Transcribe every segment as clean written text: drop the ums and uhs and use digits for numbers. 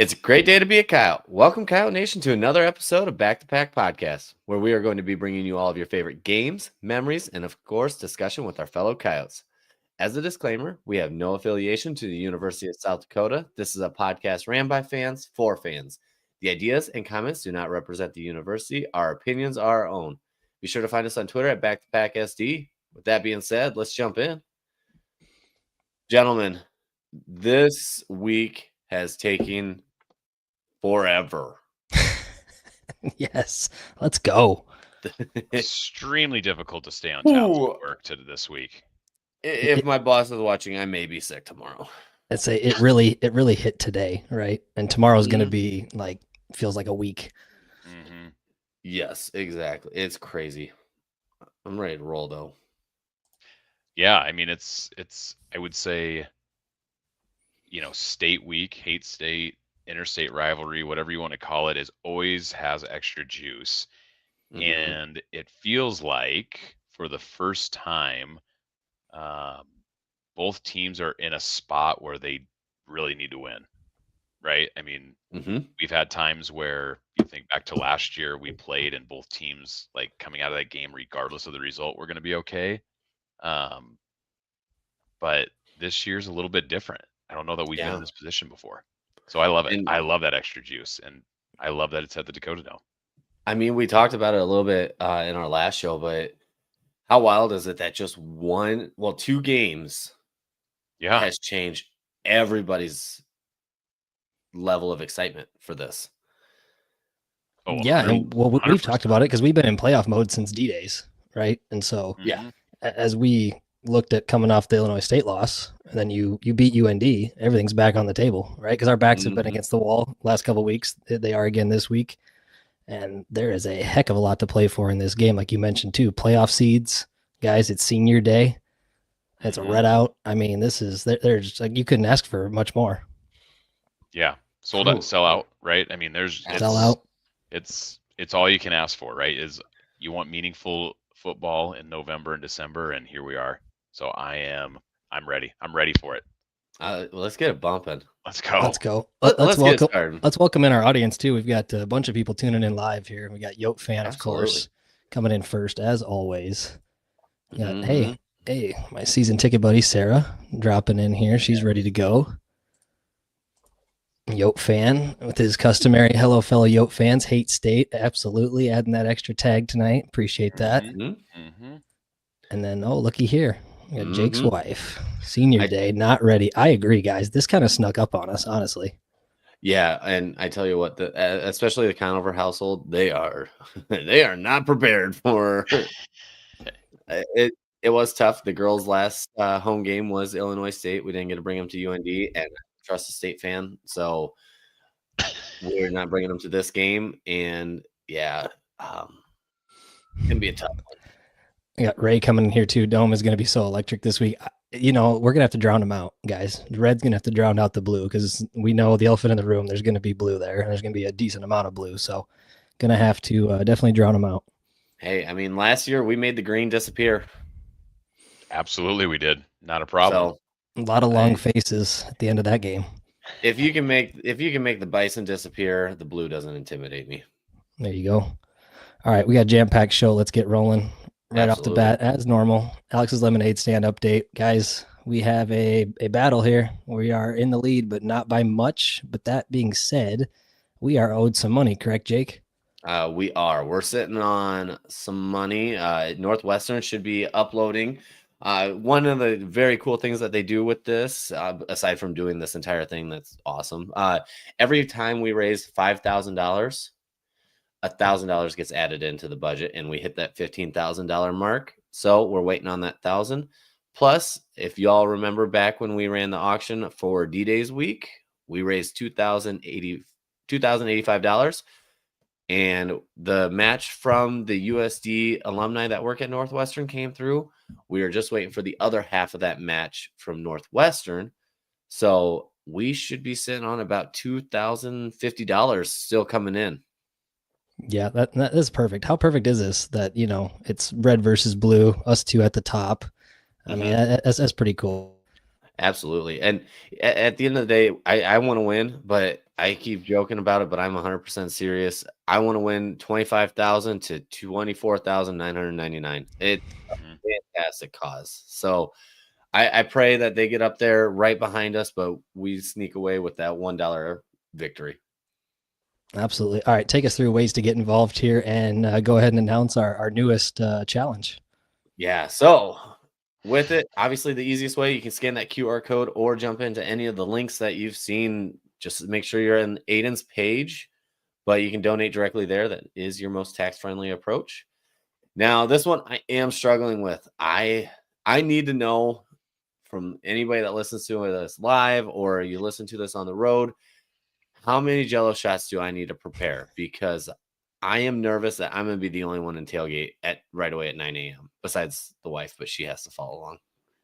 It's a great day to be a Kyle. Welcome, Kyle Nation, to another episode of Back to Pack Podcast, where we are going to be bringing you all of your favorite games, memories, and of course, discussion with our fellow Coyotes. As a disclaimer, we have no affiliation to the University of South Dakota. This is a podcast ran by fans for fans. The ideas and comments do not represent the university. Our opinions are our own. Be sure to find us on Twitter at BackToPackSD. With that being said, let's jump in. Gentlemen, this week has taken forever. Yes, let's go. Extremely difficult to stay on task with work this week. If my boss is watching, I may be sick tomorrow. I'd say it really hit today, right? And tomorrow's going to be feels like a week. Mm-hmm. Yes, exactly. It's crazy. I'm ready to roll though. Yeah, I mean it's I would say, state week, hate state, interstate rivalry, whatever you want to call it, always has extra juice. Mm-hmm. And it feels like for the first time, both teams are in a spot where they really need to win, right? I mean, we've had times where you think back to last year, we played and both teams, like coming out of that game, regardless of the result, we're going to be okay. But this year's a little bit different. I don't know that we've been in this position before. So I love it. I love that extra juice, and I love that it's at the Dakota Dome. I mean, we talked about it a little bit in our last show, but how wild is it that just two games has changed everybody's level of excitement for this? Oh, yeah, and we've talked about it because we've been in playoff mode since D-Days, right? And so as we looked at coming off the Illinois State loss, and then you beat UND, everything's back on the table, right? Because our backs have been against the wall last couple of weeks. They are again this week. And there is a heck of a lot to play for in this game, like you mentioned too. Playoff seeds, guys. It's senior day. It's a red out. I mean, there's like you couldn't ask for much more. Yeah, sold out, sell out, right? I mean, sell out. It's all you can ask for, right? Is you want meaningful football in November and December, and here we are. So I'm ready. I'm ready for it. Let's get it bumping. Let's go. Let's welcome in our audience too. We've got a bunch of people tuning in live here. We got Yote Fan, of course, coming in first as always. We got hey, my season ticket buddy Sarah dropping in here. She's ready to go. Yote Fan with his customary hello fellow Yote fans. Hate state, absolutely adding that extra tag tonight. Appreciate that. And then looky here. We got Jake's wife. Senior day, not ready. I agree, guys. This kind of snuck up on us, honestly. Yeah, and I tell you what, especially the Conover household, they are not prepared for it. It was tough. The girls' last home game was Illinois State. We didn't get to bring them to UND, and I trust a State fan, so we're not bringing them to this game. And it's gonna be a tough one. We got Ray coming in here too. Dome is going to be so electric this week. We're going to have to drown him out, guys. Red's going to have to drown out the blue because we know the elephant in the room. There's going to be blue there, and there's going to be a decent amount of blue. So going to have to definitely drown him out. Hey, I mean, last year we made the green disappear. Absolutely, we did. Not a problem. So, a lot of long faces at the end of that game. If you can make the bison disappear, the blue doesn't intimidate me. There you go. All right, we got a jam-packed show. Let's get rolling. Right off the bat, as normal, Alex's Lemonade Stand update. Guys, we have a battle here. We are in the lead, but not by much. But that being said, we are owed some money, correct, Jake? We are. We're sitting on some money. Northwestern should be uploading. One of the very cool things that they do with this, aside from doing this entire thing, that's awesome. Every time we raise $5,000, $1,000 gets added into the budget, and we hit that $15,000 mark. So we're waiting on that 1,000. Plus, if y'all remember back when we ran the auction for D-Days week, we raised $2,085, and the match from the USD alumni that work at Northwestern came through. We are just waiting for the other half of that match from Northwestern. So we should be sitting on about $2,050 still coming in. Yeah, that is perfect. How perfect is this that, it's red versus blue, us two at the top. I mean, that's pretty cool. Absolutely. And at the end of the day, I want to win, but I keep joking about it, but I'm 100% serious. I want to win 25,000 to 24,999. It's a fantastic cause. So I pray that they get up there right behind us, but we sneak away with that $1 victory. Absolutely. All right, take us through ways to get involved here, and go ahead and announce our newest challenge. Yeah. So with it, obviously the easiest way, you can scan that QR code or jump into any of the links that you've seen. Just make sure you're in Aiden's page, but you can donate directly there. That is your most tax-friendly approach. Now, this one I am struggling with. I need to know from anybody that listens to this live or you listen to this on the road, how many Jello shots do I need to prepare? Because I am nervous that I'm going to be the only one in tailgate right away at 9 a.m. besides the wife, but she has to follow along.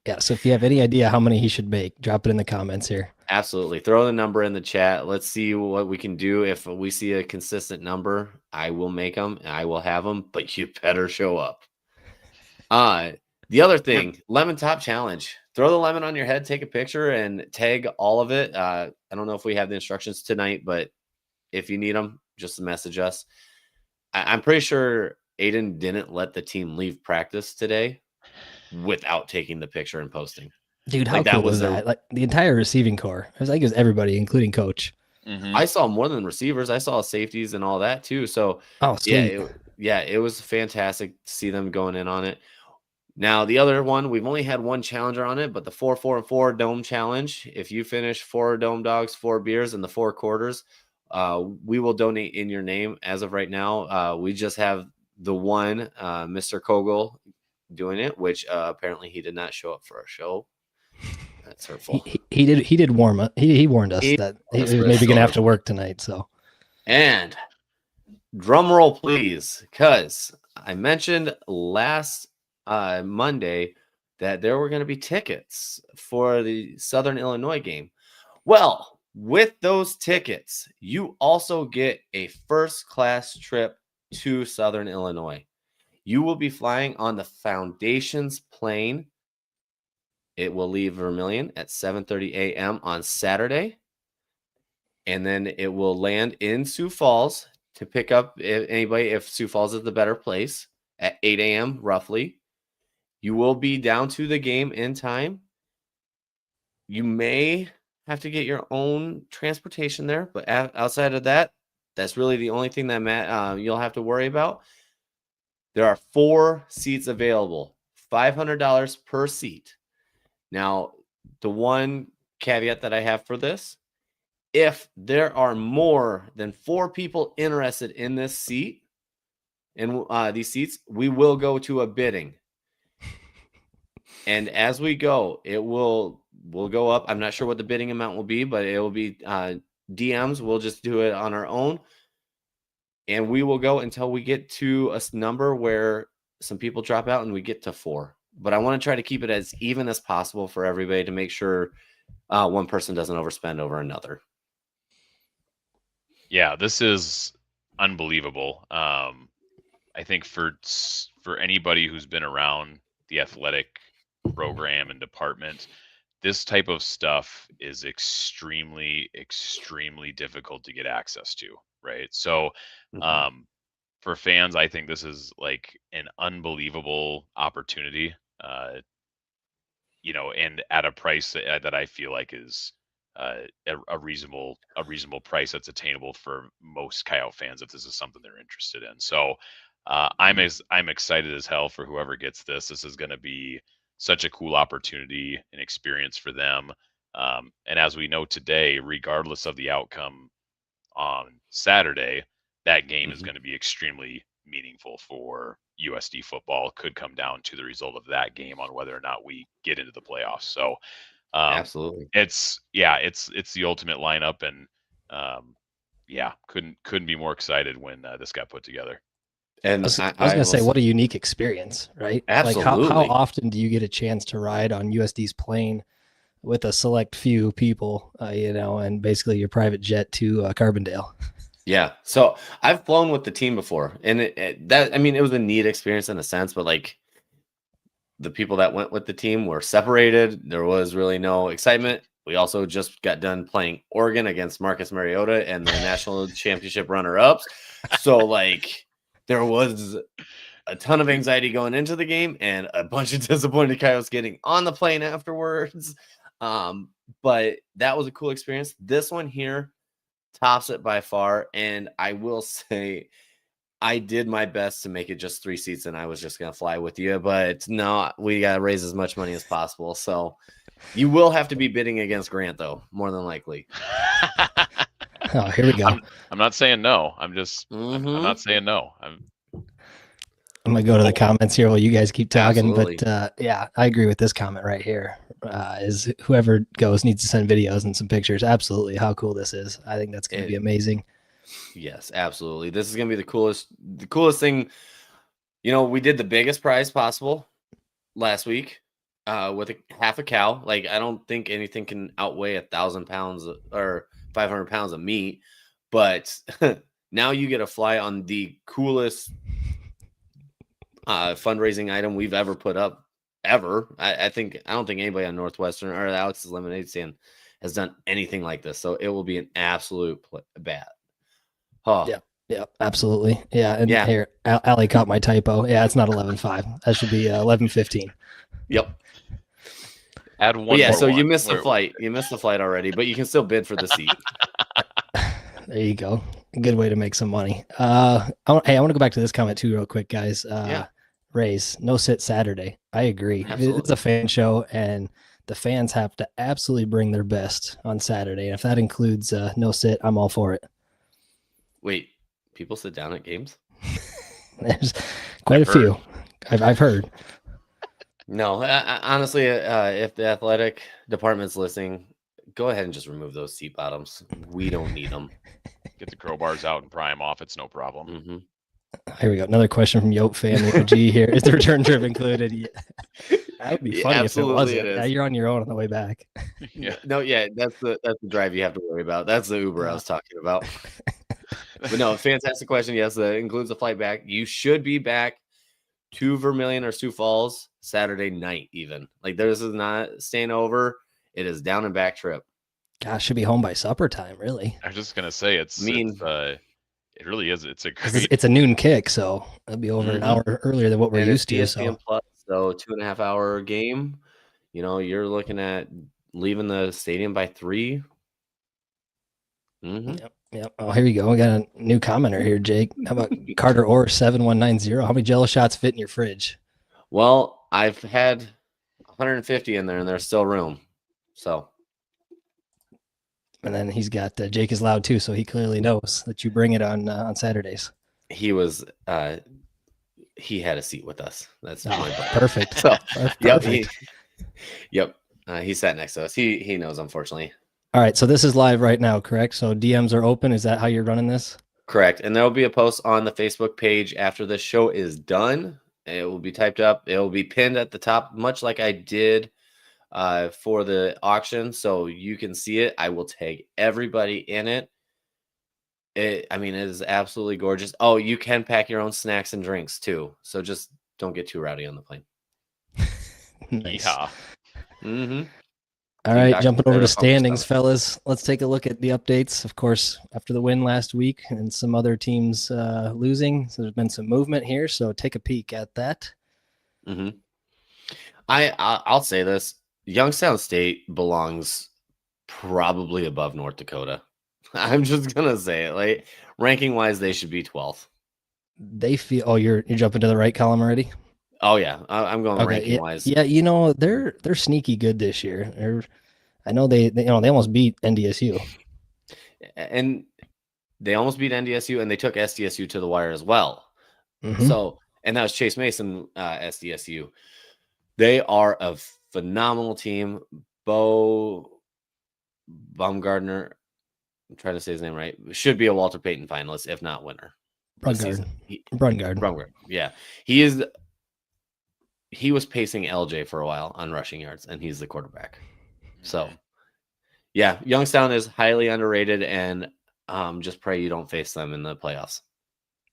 Yeah, so if you have any idea how many he should make, drop it in the comments here. Absolutely. Throw the number in the chat. Let's see what we can do. If we see a consistent number, I will make them and I will have them, but you better show up. The other thing, lemon top challenge. Throw the lemon on your head, take a picture, and tag all of it. I don't know if we have the instructions tonight, but if you need them, just message us. I'm pretty sure Aiden didn't let the team leave practice today without taking the picture and posting. Dude, how cool was that? Like the entire receiving core. I think it was everybody, including coach. I saw more than receivers. I saw safeties and all that too. So sweet. it was fantastic to see them going in on it. Now, the other one, we've only had one challenger on it, but the 4, 4, and 4 dome challenge. If you finish 4 dome dogs, 4 beers in the 4 quarters, we will donate in your name. As of right now, we just have the one, Mr. Kogel, doing it, which apparently he did not show up for our show. That's hurtful. He did warm up. He warned us that he was maybe going to have to work tonight. So, and drum roll, please, because I mentioned last Monday that there were going to be tickets for the Southern Illinois game. Well, with those tickets, you also get a first-class trip to Southern Illinois. You will be flying on the Foundations plane. It will leave Vermilion at 7:30 a.m. on Saturday, and then it will land in Sioux Falls to pick up anybody if Sioux Falls is the better place at 8 a.m. roughly. You will be down to the game in time. You may have to get your own transportation there, but outside of that, that's really the only thing that you'll have to worry about. There are 4 seats available, $500 per seat. Now, the one caveat that I have for this, if there are more than 4 people interested in this seat, in these seats, we will go to a bidding. And as we go, we'll go up. I'm not sure what the bidding amount will be, but it will be DMs. We'll just do it on our own. And we will go until we get to a number where some people drop out and we get to 4. But I want to try to keep it as even as possible for everybody to make sure one person doesn't overspend over another. Yeah, this is unbelievable. I think for anybody who's been around the athletic program and department, this type of stuff is extremely, extremely difficult to get access to, right? So for fans, I think this is like an unbelievable opportunity, and at a price that I feel like is a reasonable price that's attainable for most Coyote fans if this is something they're interested in. So I'm excited as hell for whoever gets this. This is going to be such a cool opportunity and experience for them. And as we know today, regardless of the outcome on Saturday, that game is going to be extremely meaningful for USD football. It could come down to the result of that game on whether or not we get into the playoffs. So absolutely, it's the ultimate lineup, and couldn't be more excited when this got put together. And I was going to say, what a unique experience, right? Absolutely. Like how often do you get a chance to ride on USD's plane with a select few people, and basically your private jet to Carbondale? Yeah. So I've flown with the team before, and it was a neat experience in a sense, but like the people that went with the team were separated. There was really no excitement. we also just got done playing Oregon against Marcus Mariota and the national championship runner-ups. So like there was a ton of anxiety going into the game and a bunch of disappointed Coyotes getting on the plane afterwards. But that was a cool experience. This one here tops it by far. And I will say, I did my best to make it just 3 seats and I was just going to fly with you. But no, we got to raise as much money as possible. So you will have to be bidding against Grant, though, more than likely. Oh, here we go. I'm not saying no. I'm just, I'm not saying no. I'm going to go to the comments here while you guys keep talking. Absolutely. But yeah, I agree with this comment right here. Is whoever goes needs to send videos and some pictures. Absolutely. How cool this is. I think that's going to be amazing. Yes, absolutely. This is going to be the coolest thing. You know, we did the biggest prize possible last week with half a cow. Like, I don't think anything can outweigh 1,000 pounds or 500 pounds of meat. But now you get to fly on the coolest fundraising item we've ever put up ever. I don't think anybody on Northwestern or Alex's Lemonade Stand has done anything like this. So it will be an absolute bat. Oh. Yeah, absolutely. Yeah, and here, Allie caught my typo. Yeah, it's not 11.5. That should be 11.15. Yep. Add one. Yeah, so you missed the flight. You missed the flight already, but you can still bid for the seat. There you go. A good way to make some money. I want to go back to this comment too, real quick, guys. Rays, no sit Saturday. I agree. Absolutely. It's a fan show, and the fans have to absolutely bring their best on Saturday. And if that includes no sit, I'm all for it. Wait, people sit down at games? There's quite a few. I've heard. No, honestly, if the athletic department's listening, go ahead and just remove those seat bottoms. We don't need them. Get the crowbars out and pry them off. It's no problem. Mm-hmm. Here we go. Another question from Yope family. OG here. Is the return trip included? Yeah. That would be funny if it wasn't. Now you're on your own on the way back. Yeah. No, yeah, that's the drive you have to worry about. That's the Uber I was talking about. But no, fantastic question. Yes, that includes the flight back. You should be back to Vermilion or Sioux Falls Saturday night, even. Like, this is not staying over. It is down and back trip. Gosh, should be home by supper time, really. I was just gonna say it really is. It's a noon kick, so it'll be over an hour earlier than what we're used to. So 2.5 hour game. You know, you're looking at leaving the stadium by 3. Mm-hmm. Yep. Oh, here you go. We got a new commenter here, Jake. How about Carter Orr 7190? How many Jello shots fit in your fridge? Well, I've had 150 in there, and there's still room. So. And then he's got Jake is loud too, so he clearly knows that you bring it on Saturdays. He was he had a seat with us. That's perfect. So perfect. Yep. He sat next to us. He knows, unfortunately. All right, so this is live right now, correct? So DMs are open. Is that how you're running this? Correct. And there will be a post on the Facebook page after this show is done. It will be typed up. It will be pinned at the top, much like I did for the auction, so you can see it. I will tag everybody in it. It is absolutely gorgeous. Oh, you can pack your own snacks and drinks too. So just don't get too rowdy on the plane. Nice. Yeah. Mm-hmm. All right, jumping over to standings, fellas. Let's take a look at the updates. Of course, after the win last week and some other teams losing, so there's been some movement here. So take a peek at that. Mm-hmm. I'll say this: Youngstown State belongs probably above North Dakota. I'm just gonna say it. Like, ranking wise, they should be 12th. They feel. Oh, you're jumping to the right column already. Oh yeah, I'm going ranking wise. Yeah, you know they're sneaky good this year. I know they almost beat NDSU, and they almost beat NDSU, and they took SDSU to the wire as well. Mm-hmm. So, and that was Chase Mason, SDSU. They are a phenomenal team. Bo Baumgartner, I'm trying to say his name right, should be a Walter Payton finalist, if not winner. Brungard. Yeah, he was pacing LJ for a while on rushing yards, and he's the quarterback. So, yeah, Youngstown is highly underrated, and just pray you don't face them in the playoffs.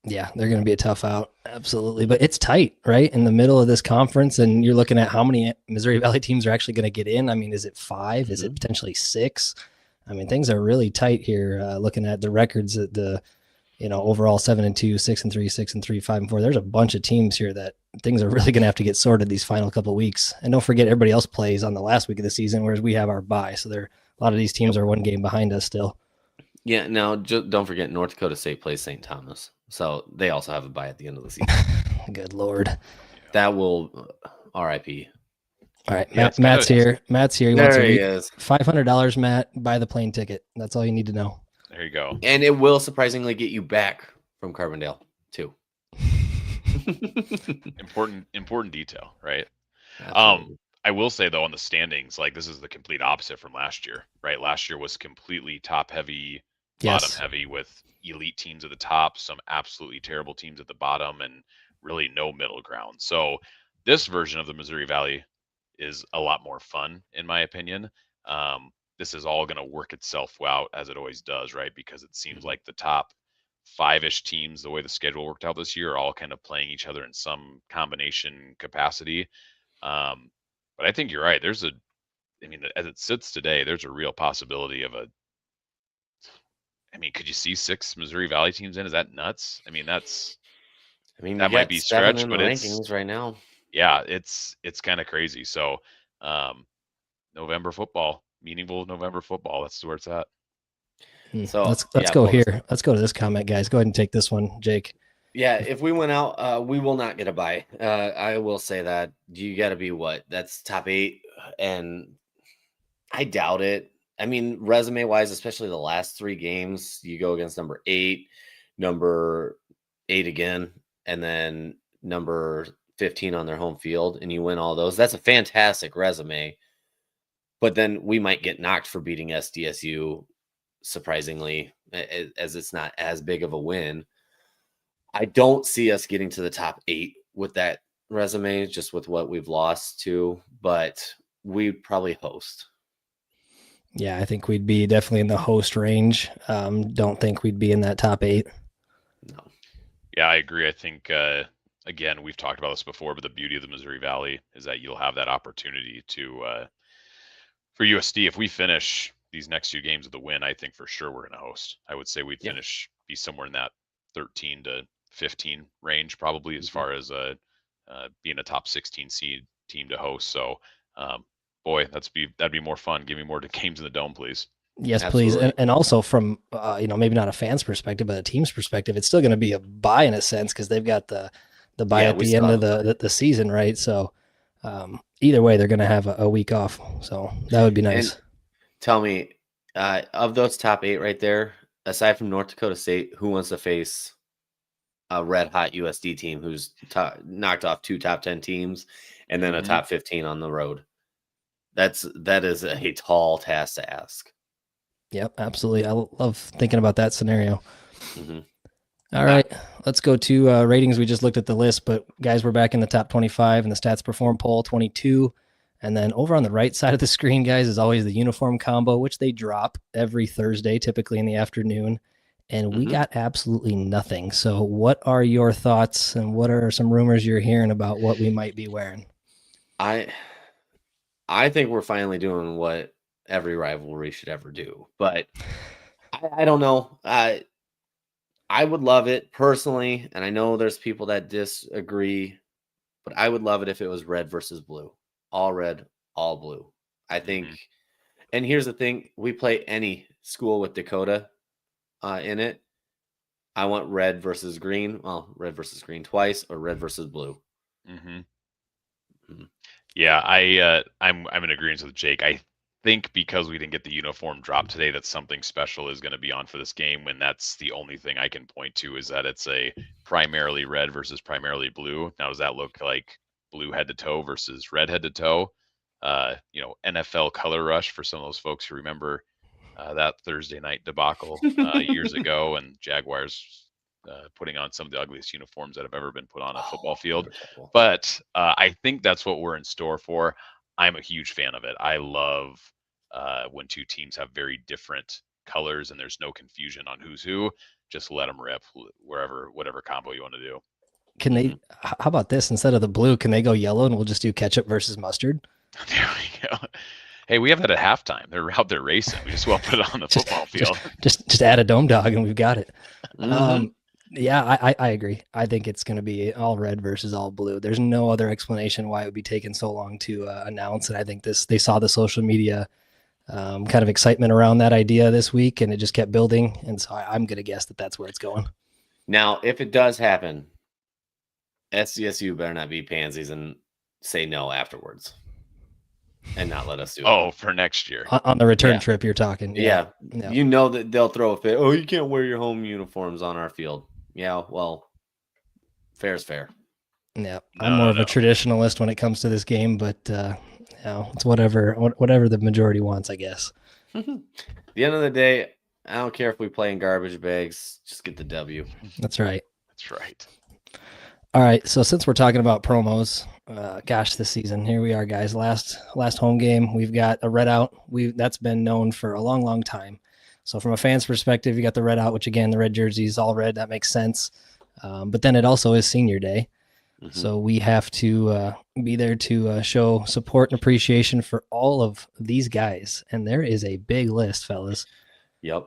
Yeah, they're going to be a tough out. Absolutely. But it's tight, right? In the middle of this conference, and you're looking at how many Missouri Valley teams are actually going to get in. I mean, is it 5? Is it potentially 6? I mean, things are really tight here. Looking at the records, at the overall 7-2, 6-3, 6-3, 5-4. There's a bunch of teams here that things are really going to have to get sorted these final couple of weeks. And don't forget, everybody else plays on the last week of the season, whereas we have our bye. So a lot of these teams are one game behind us still. Yeah. Now, don't forget, North Dakota State plays St. Thomas, so they also have a bye at the end of the season. Good Lord. That will RIP. All right, Matt's here. Matt's here. He is. $500, Matt. Buy the plane ticket. That's all you need to know. There you go. And it will surprisingly get you back from Carbondale too. important detail, right? Absolutely. I will say though, on the standings, like this is the complete opposite from last year, right? Last year was completely top heavy, bottom heavy, with elite teams at the top, some absolutely terrible teams at the bottom, and really no middle ground. So this version of the Missouri Valley is a lot more fun, in my opinion. This is all going to work itself out as it always does, right? Because it seems like the top 5-ish teams, the way the schedule worked out this year, are all kind of playing each other in some combination capacity. But I think you're right. As it sits today, there's a real possibility of could you see 6 Missouri Valley teams in? Is that nuts? That might be stretched, but it's rankings right now. Yeah, it's kind of crazy. So, November football, meaningful November football. That's where it's at. So let's go here. Let's go to this comment, guys. Go ahead and take this one, Jake. Yeah, if we went out, we will not get a bye. I will say that. You got to be that's top 8, and I doubt it. I mean, resume-wise, especially the last 3 games, you go against number 8, number 8 again, and then number 15 on their home field, and you win all those. That's a fantastic resume. But then we might get knocked for beating SDSU, surprisingly, as it's not as big of a win. I don't see us getting to the top 8 with that resume, just with what we've lost to, but we'd probably host. Yeah, I think we'd be definitely in the host range. Don't think we'd be in that top 8. No. Yeah, I agree. I think, again, we've talked about this before, but the beauty of the Missouri Valley is that you'll have that opportunity to, for USD, if we finish these next 2 games with the win, I think for sure we're going to host. I would say we'd be somewhere in that 13 to 15 range, probably, as far as being a top 16 seed team to host. So, boy, that'd be more fun. Give me more games in the Dome, please. Yes, absolutely. Please. And also from, maybe not a fan's perspective, but a team's perspective, it's still going to be a bye in a sense, because they've got the bye at the end of the season, right? So either way, they're going to have a week off. So that would be nice. And tell me, of those top 8 right there, aside from North Dakota State, who wants to face a red hot USD team who's knocked off 2 top 10 teams and then a top 15 on the road? That is a tall task to ask. Yep, absolutely. I love thinking about that scenario. All right, let's go to ratings. We just looked at the list, but guys, we're back in the top 25 in the Stats Perform poll, 22. And then over on the right side of the screen, guys, is always the uniform combo, which they drop every Thursday, typically in the afternoon. And we got absolutely nothing. So what are your thoughts, and what are some rumors you're hearing about what we might be wearing? I think we're finally doing what every rivalry should ever do, but I don't know. I would love it personally, and I know there's people that disagree, but I would love it if it was red versus blue. All red, all blue. I think, and here's the thing, we play any school with Dakota in it. I want red versus green. Well, red versus green twice, or red versus blue. Yeah, I'm in agreement with Jake. I think because we didn't get the uniform drop today, that something special is going to be on for this game, and that's the only thing I can point to, is that it's a primarily red versus primarily blue. Now, does that look like blue head to toe versus red head to toe? NFL color rush for some of those folks who remember that Thursday night debacle years ago, and Jaguars putting on some of the ugliest uniforms that have ever been put on a football field. But I think that's what we're in store for. I'm a huge fan of it. I love when 2 teams have very different colors and there's no confusion on who's who. just let them rip whatever combo you want to do. Can they, how about this? Instead of the blue, can they go yellow and we'll just do ketchup versus mustard? There we go. Hey, we have that at halftime. They're out there racing. We just put it on the football field. Just add a dome dog and we've got it. Yeah, I agree. I think it's going to be all red versus all blue. There's no other explanation why it would be taking so long to announce. And I think they saw the social media kind of excitement around that idea this week, and it just kept building. And so I'm going to guess that that's where it's going. Now, if it does happen, SDSU better not be pansies and say no afterwards and not let us do it. Oh, for next year. On the return trip you're talking. Yeah. You know that they'll throw a fit. Oh, you can't wear your home uniforms on our field. Yeah, well, fair is fair. Yeah, I'm more of a traditionalist when it comes to this game, but it's whatever the majority wants, I guess. At the end of the day, I don't care if we play in garbage bags. Just get the W. That's right. That's right. All right, so since we're talking about promos, this season, here we are, guys. Last home game, we've got a red out. That's been known for a long, long time. So from a fan's perspective, you got the red out, which again, the red jerseys all red. That makes sense. But then it also is senior day. So we have to be there to show support and appreciation for all of these guys. And there is a big list, fellas. Yep.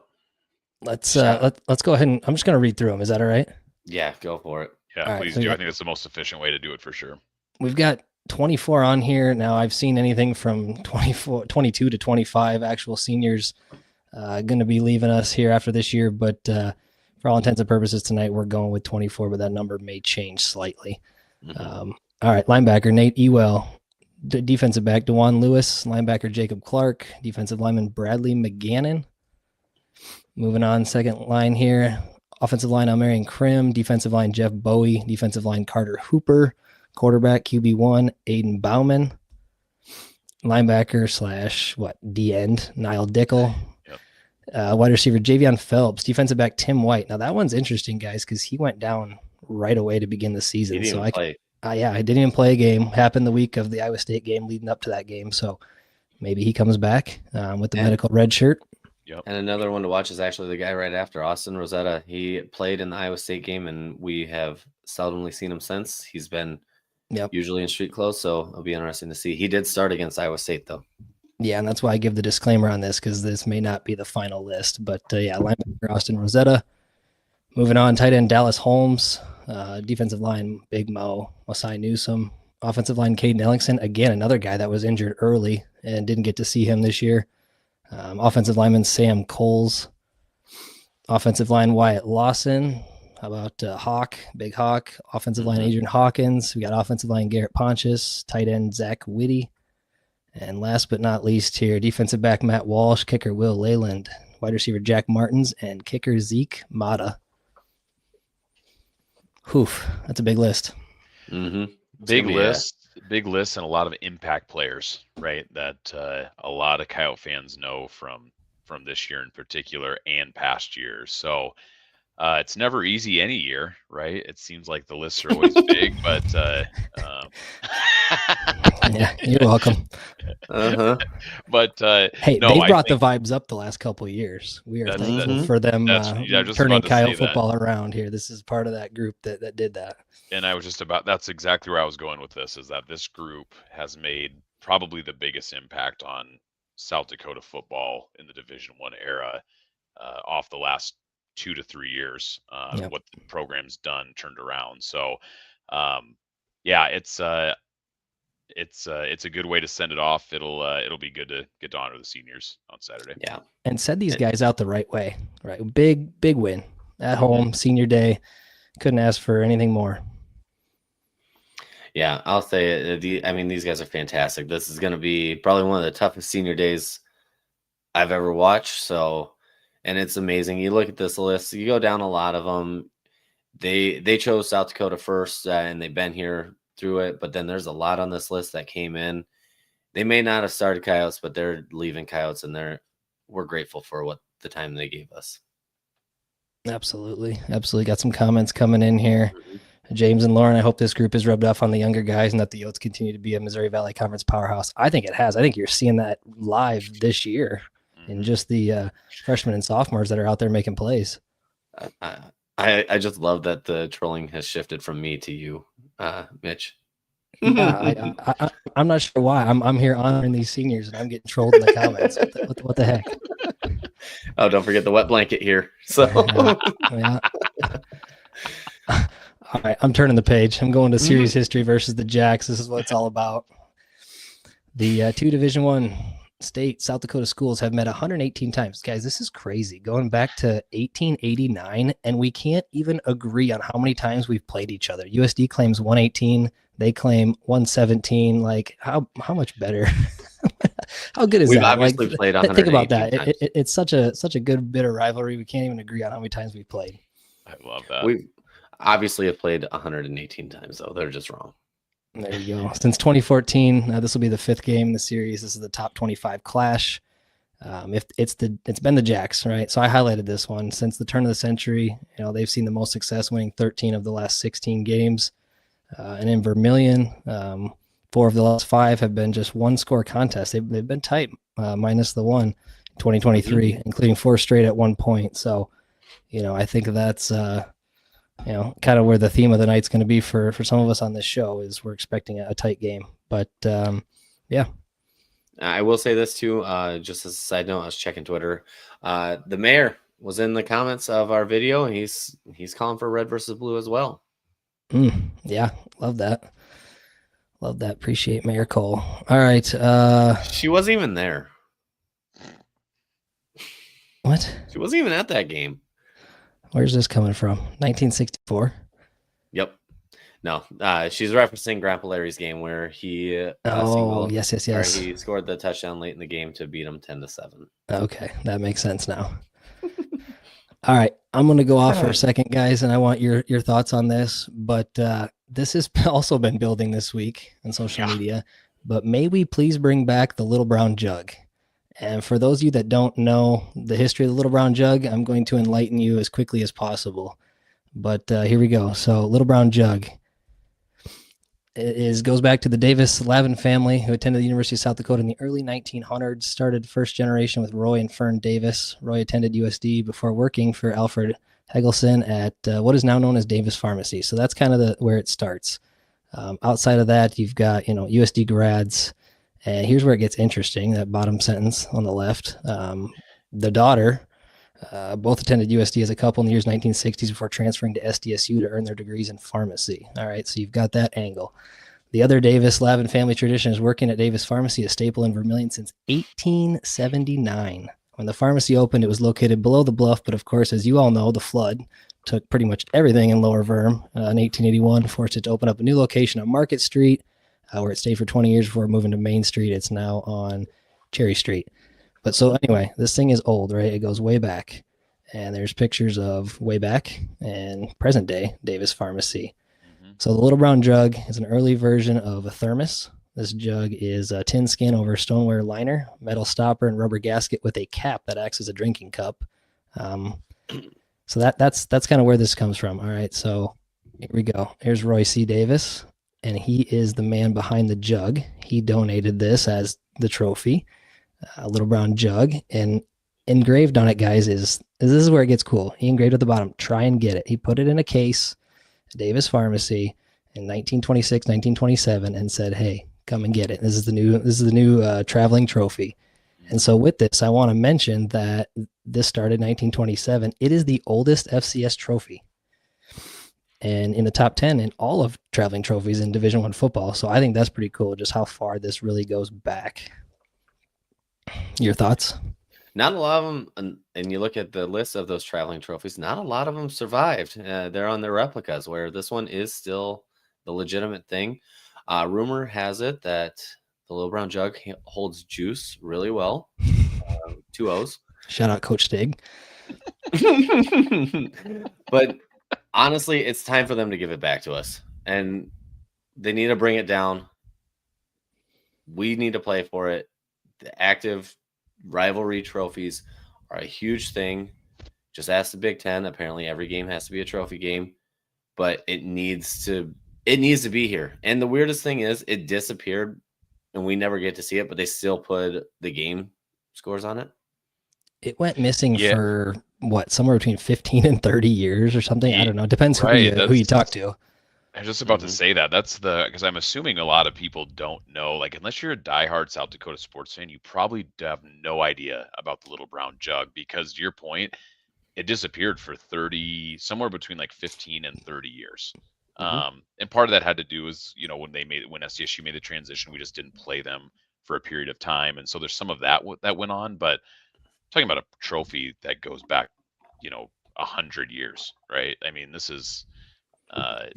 Let's go ahead and I'm just going to read through them. Is that all right? Yeah, go for it. Yeah, all please do. I think that's the most efficient way to do it for sure. We've got 24 on here. Now I've seen anything from 22 to 25 actual seniors going to be leaving us here after this year. But for all intents and purposes tonight, we're going with 24, but that number may change slightly. All right, linebacker Nate Ewell, defensive back DeJuan Lewis, linebacker Jacob Clark, defensive lineman Bradley McGannon. Moving on, second line here, offensive line Almarian Krim, defensive line Jeff Bowie, defensive line Carter Hooper, quarterback QB1 Aiden Bauman, linebacker / D end Niall Dickel. Wide receiver Javion Phelps, defensive back Tim White. Now that one's interesting, guys, because he went down right away to begin the season. I didn't even play a game. Happened the week of the Iowa State game leading up to that game. So maybe he comes back with the medical red shirt. Yep. And another one to watch is actually the guy right after, Austin Rosetta. He played in the Iowa State game, and we have seldomly seen him since. He's been usually in street clothes, so it'll be interesting to see. He did start against Iowa State, though. Yeah, and that's why I give the disclaimer on this, because this may not be the final list. But, linebacker Austin Rosetta. Moving on, tight end Dallas Holmes. Defensive line Big Mo, Masai Newsome. Offensive line Caden Ellingson. Again, another guy that was injured early and didn't get to see him this year. Offensive lineman Sam Coles. Offensive line Wyatt Lawson. How about Hawk, Big Hawk? Offensive line Adrian Hawkins. We got offensive line Garrett Pontius. Tight end Zach Whitty. And last but not least here, defensive back Matt Walsh, kicker Will Leyland, wide receiver Jack Martins, and kicker Zeke Mata. That's a big list. Big list, and a lot of impact players, right? That a lot of Coyote fans know from this year in particular and past years. So it's never easy any year, right? It seems like the lists are always big, but yeah, you're welcome. But hey, they brought the vibes up the last couple of years. We are thankful for them turning Coyote football around here. This is part of that group that did that. And I was that's exactly where I was going with this, is that this group has made probably the biggest impact on South Dakota football in the Division I era off the last 2 to 3 years, what the program's done, turned around. So, it's a good way to send it off. It'll be good to get to honor the seniors on Saturday. Yeah, and send these guys out the right way. Right, big win at home, senior day. Couldn't ask for anything more. Yeah, I'll say it. These guys are fantastic. This is going to be probably one of the toughest senior days I've ever watched. So. And it's amazing. You look at this list, you go down a lot of them. They chose South Dakota first, and they've been here through it. But then there's a lot on this list that came in. They may not have started Coyotes, but they're leaving Coyotes, and we're grateful for what the time they gave us. Absolutely. Got some comments coming in here. James and Lauren, I hope this group has rubbed off on the younger guys and that the Yotes continue to be a Missouri Valley Conference powerhouse. I think it has. I think you're seeing that live this year. And just the freshmen and sophomores that are out there making plays. I just love that the trolling has shifted from me to you, Mitch. Yeah, I'm not sure why. I'm here honoring these seniors, and I'm getting trolled in the comments. What the heck? Oh, don't forget the wet blanket here. So, yeah. All right, I'm turning the page. I'm going to series history versus the Jacks. This is what it's all about. The two Division I state South Dakota schools have met 118 times. Guys, this is crazy. Going back to 1889, and we can't even agree on how many times we've played each other. USD claims 118. They claim 117. Like, how much better? How good is we've that? Obviously played 118 think about that. Times. It's such a good bit of rivalry. We can't even agree on how many times we've played. I love that. We obviously have played 118 times, though. They're just wrong. There you go. Since 2014, this will be the 5th game in the series. This is the top 25 clash. It's been the Jacks, right? So I highlighted this one. Since the turn of the century, they've seen the most success, winning 13 of the last 16 games. And in Vermilion, 4 of the last 5 have been just one-score contests. They've been tight, minus the one, 2023, including 4 straight at 1 point. So, I think that's kind of where the theme of the night's going to be for some of us on this show. Is we're expecting a tight game. But yeah. I will say this too, just as a side note, I was checking Twitter. The mayor was in the comments of our video, and he's calling for red versus blue as well. Yeah, love that. Love that. Appreciate Mayor Cole. All right. She wasn't even there. What? She wasn't even at that game. Where's this coming from? 1964? Yep. No, she's referencing Grandpa Larry's game where he yes. Where he scored the touchdown late in the game to beat him 10-7. Okay, that makes sense now. All right, I'm going to go off for a second, guys, and I want your thoughts on this. But this has also been building this week on social media. But may we please bring back the Little Brown Jug? And for those of you that don't know the history of the Little Brown Jug, I'm going to enlighten you as quickly as possible. But here we go. So Little Brown Jug goes back to the Davis-Lavin family, who attended the University of South Dakota in the early 1900s, started first generation with Roy and Fern Davis. Roy attended USD before working for Alfred Hegelson at what is now known as Davis Pharmacy. So that's kind of where it starts. Outside of that, you've got, USD grads. And here's where it gets interesting, that bottom sentence on the left. The daughter both attended USD as a couple in the years 1960s before transferring to SDSU to earn their degrees in pharmacy. All right, so you've got that angle. The other Davis-Lavin family tradition is working at Davis Pharmacy, a staple in Vermilion since 1879. When the pharmacy opened, it was located below the bluff, but of course, as you all know, the flood took pretty much everything in Lower Verm in 1881, forced it to open up a new location on Market Street, where it stayed for 20 years before moving to Main Street. It's now on Cherry Street. But so anyway, this thing is old, right? It goes way back. And there's pictures of way back and present day Davis Pharmacy. So the Little Brown Jug is an early version of a thermos. This jug is a tin skin over a stoneware liner, metal stopper, and rubber gasket with a cap that acts as a drinking cup. So that's kind of where this comes from. All right, so here we go. Here's Roy C. Davis, and he is the man behind the jug. He donated this as the trophy, a Little Brown Jug, and engraved on it, guys, is this is where it gets cool. He engraved at the bottom, "Try and get it." He put it in a case at Davis Pharmacy in 1926, 1927, and said, "Hey, come and get it. This is the new traveling trophy." And so with this, I want to mention that this started in 1927. It is the oldest FCS trophy, and in the top 10 in all of traveling trophies in Division I football. So I think that's pretty cool, just how far this really goes back. Your thoughts? Not a lot of them, and you look at the list of those traveling trophies, not a lot of them survived. They're on their replicas, where this one is still the legitimate thing. Rumor has it that the Little Brown Jug holds juice really well. 2 O's. Shout out Coach Stig. But honestly, it's time for them to give it back to us, and they need to bring it down. We need to play for it. The active rivalry trophies are a huge thing. Just ask the Big Ten. Apparently every game has to be a trophy game, but it needs to be here. And the weirdest thing is it disappeared and we never get to see it, but they still put the game scores on it. It went missing for what, somewhere between 15 and 30 years or something. I don't know. It depends who you talk to. I was just about to say that. That's because I'm assuming a lot of people don't know. Like, unless you're a diehard South Dakota sports fan, you probably have no idea about the Little Brown Jug, because to your point, it disappeared for 30, somewhere between like 15 and 30 years. And part of that had to do is, when SDSU made the transition, we just didn't play them for a period of time. And so there's some of that went on, but talking about a trophy that goes back, 100 years, right? I mean, this is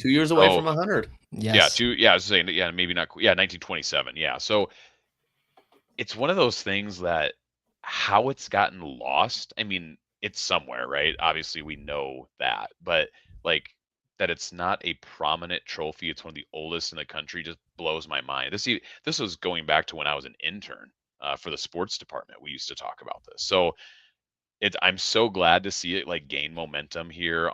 2 years away from 100. Yes. I was saying, maybe not. 1927. Yeah. So it's one of those things that how it's gotten lost. I mean, it's somewhere, right? Obviously, we know that, but like that it's not a prominent trophy. It's one of the oldest in the country. Just blows my mind. This was going back to when I was an intern for the sports department. We used to talk about this. So I'm so glad to see it like gain momentum here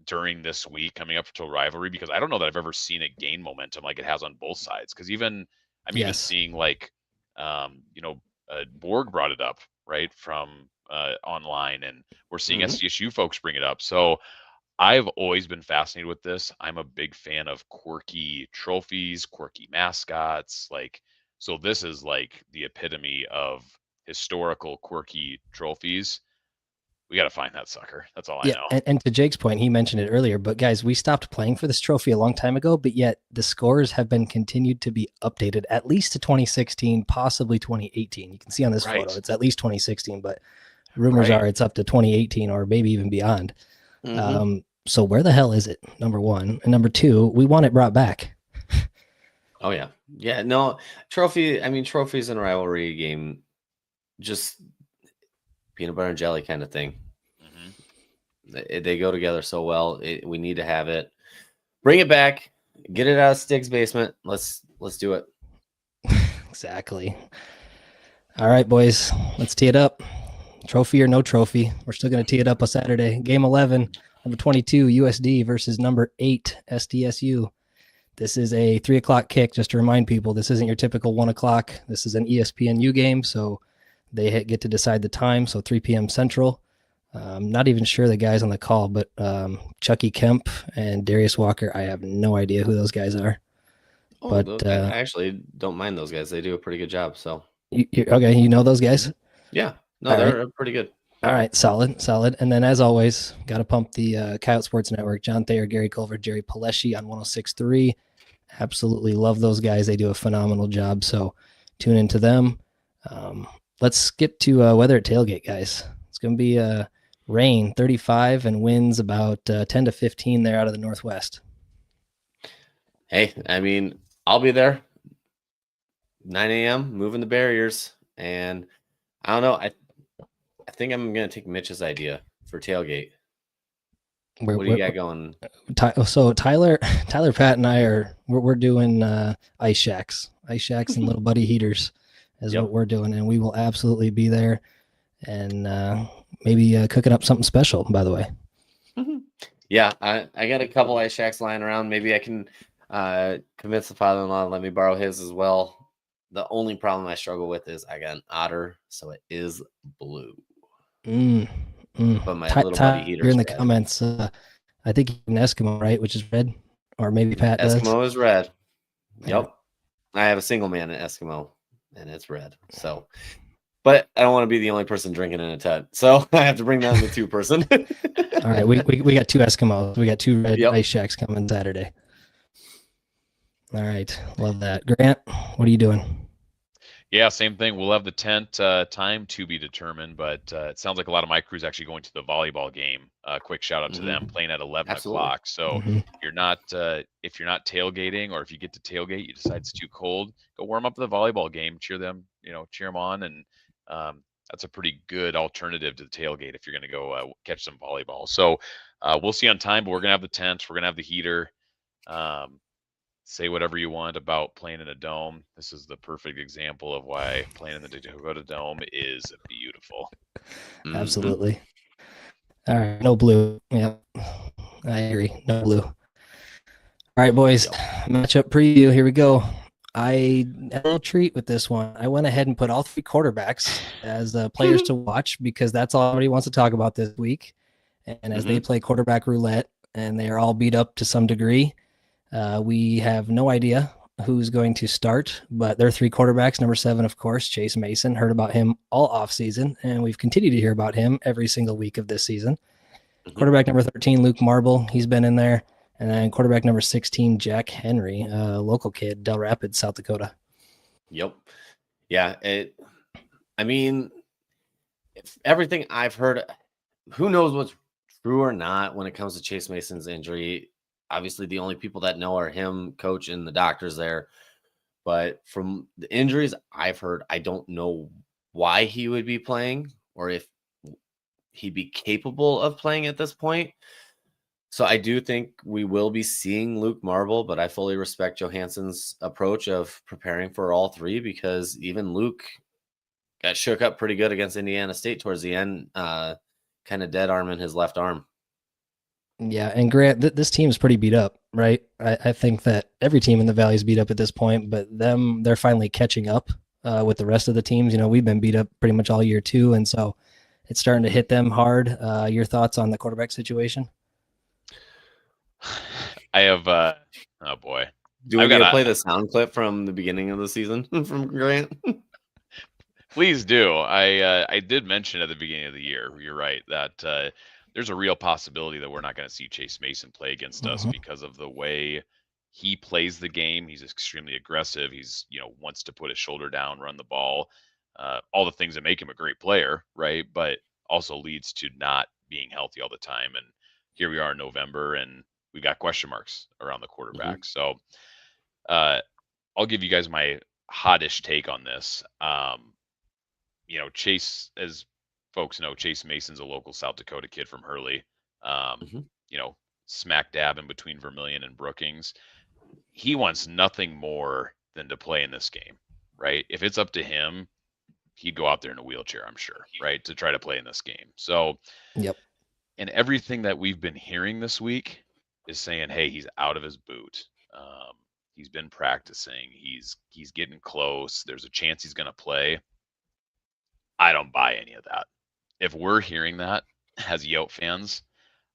during this week coming up to rivalry, because I don't know that I've ever seen it gain momentum like it has on both sides. Because even seeing like, Borg brought it up right from online, and we're seeing SDSU folks bring it up. So I've always been fascinated with this. I'm a big fan of quirky trophies, quirky mascots. So this is like the epitome of historical quirky trophies. We got to find that sucker. That's all I know. And to Jake's point, he mentioned it earlier, but guys, we stopped playing for this trophy a long time ago, but yet the scores have been continued to be updated at least to 2016, possibly 2018. You can see on this photo, it's at least 2016, but rumors are it's up to 2018 or maybe even beyond. So where the hell is it? Number one. And number two, we want it brought back. Oh yeah. Yeah. No trophies in a rivalry game, just peanut butter and jelly kind of thing. They go together so well. We need to have it. Bring it back. Get it out of Stig's basement. Let's do it. Exactly. All right, boys. Let's tee it up. Trophy or no trophy. We're still going to tee it up on Saturday. Game 11, number 22 USD versus number 8 SDSU. This is a 3:00 kick. Just to remind people, this isn't your typical 1:00. This is an ESPNU game, so they get to decide the time. So 3 p.m. Central. I'm not even sure the guys on the call, but Chucky Kemp and Darius Walker, I have no idea who those guys are. I actually don't mind those guys. They do a pretty good job. So okay, you know those guys? Yeah, no, they're pretty good. All right, solid. And then as always, got to pump the Coyote Sports Network. John Thayer, Gary Culver, Jerry Palesci on 106.3. Absolutely love those guys. They do a phenomenal job. So tune into them. Let's get to weather at tailgate, guys. It's going to be rain, 35, and winds about 10 to 15 there out of the northwest. Hey, I'll be there 9 a.m. moving the barriers, and I don't know. I think I'm gonna take Mitch's idea for tailgate. What do you got going? So Tyler, Pat, and I we're doing ice shacks and little buddy heaters is what we're doing, and we will absolutely be there, and maybe cooking up something special. By the way, yeah, I got a couple ice shacks lying around. Maybe I can convince the father-in-law to let me borrow his as well. The only problem I struggle with is I got an otter, so it is blue. But my little buddy heater. You're in the comments. I think an Eskimo, right? Which is red, or maybe Pat does. Eskimo is red. Yep. I have a single man in Eskimo, and it's red. So, but I don't want to be the only person drinking in a tent, so I have to bring down the 2-person. All right, we got 2 Eskimos. We got 2 red ice shacks coming Saturday. All right, love that. Grant, what are you doing? Yeah, same thing. We'll have the tent time to be determined, but it sounds like a lot of my crew's actually going to the volleyball game. Quick shout out to them, playing at 11 o'clock. So you're not if you're not tailgating, or if you get to tailgate, you decide it's too cold, go warm up the volleyball game, cheer them on, and that's a pretty good alternative to the tailgate if you're going to go catch some volleyball. So we'll see on time, but we're going to have the tent, we're going to have the heater. Say whatever you want about playing in a dome. This is the perfect example of why playing in the Dakota Dome is beautiful. Absolutely. All right, no blue. Yeah, I agree. No blue. All right, boys. Matchup preview. Here we go. I had a little treat with this one. I went ahead and put all 3 quarterbacks as players to watch because that's all everybody wants to talk about this week. And as they play quarterback roulette and they are all beat up to some degree, we have no idea who's going to start, but there are 3 quarterbacks. Number 7, of course, Chase Mason. Heard about him all offseason, and we've continued to hear about him every single week of this season. Quarterback number 13, Luke Marble. He's been in there. And then quarterback number 16, Jack Henry, local kid, Del Rapids, South Dakota. Yep. Yeah. I mean, everything I've heard, who knows what's true or not when it comes to Chase Mason's injury. Obviously, the only people that know are him, coach, and the doctors there. But from the injuries I've heard, I don't know why he would be playing or if he'd be capable of playing at this point. So I do think we will be seeing Luke Marble, but I fully respect Johansson's approach of preparing for all 3 because even Luke got shook up pretty good against Indiana State towards the end, kind of dead arming his left arm. Yeah, and Grant, this team is pretty beat up, right? I think that every team in the Valley is beat up at this point, but they're finally catching up with the rest of the teams. You know, we've been beat up pretty much all year too, and so it's starting to hit them hard. Your thoughts on the quarterback situation? I have, oh boy. Do we got to play the sound clip from the beginning of the season from Grant? Please do. I did mention at the beginning of the year, you're right, that there's a real possibility that we're not going to see Chase Mason play against us because of the way he plays the game. He's extremely aggressive. He's, wants to put his shoulder down, run the ball, all the things that make him a great player, right? But also leads to not being healthy all the time. And here we are in November, and we've got question marks around the quarterback. So I'll give you guys my hottish take on this. Chase, as folks know, Chase Mason's a local South Dakota kid from Hurley, smack dab in between Vermilion and Brookings. He wants nothing more than to play in this game, right? If it's up to him, he'd go out there in a wheelchair, I'm sure, right, to try to play in this game. So, yep. And everything that we've been hearing this week is saying, hey, he's out of his boot. He's been practicing. He's getting close. There's a chance he's going to play. I don't buy any of that. If we're hearing that as Yote fans,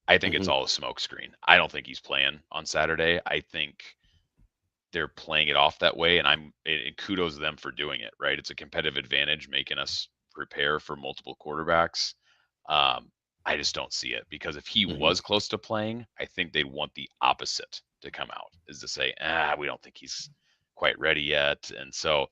I think it's all a smokescreen. I don't think he's playing on Saturday. I think they're playing it off that way, and kudos to them for doing it, right? It's a competitive advantage, making us prepare for multiple quarterbacks. I just don't see it, because if he was close to playing, I think they'd want the opposite to come out, is to say, we don't think he's quite ready yet. And so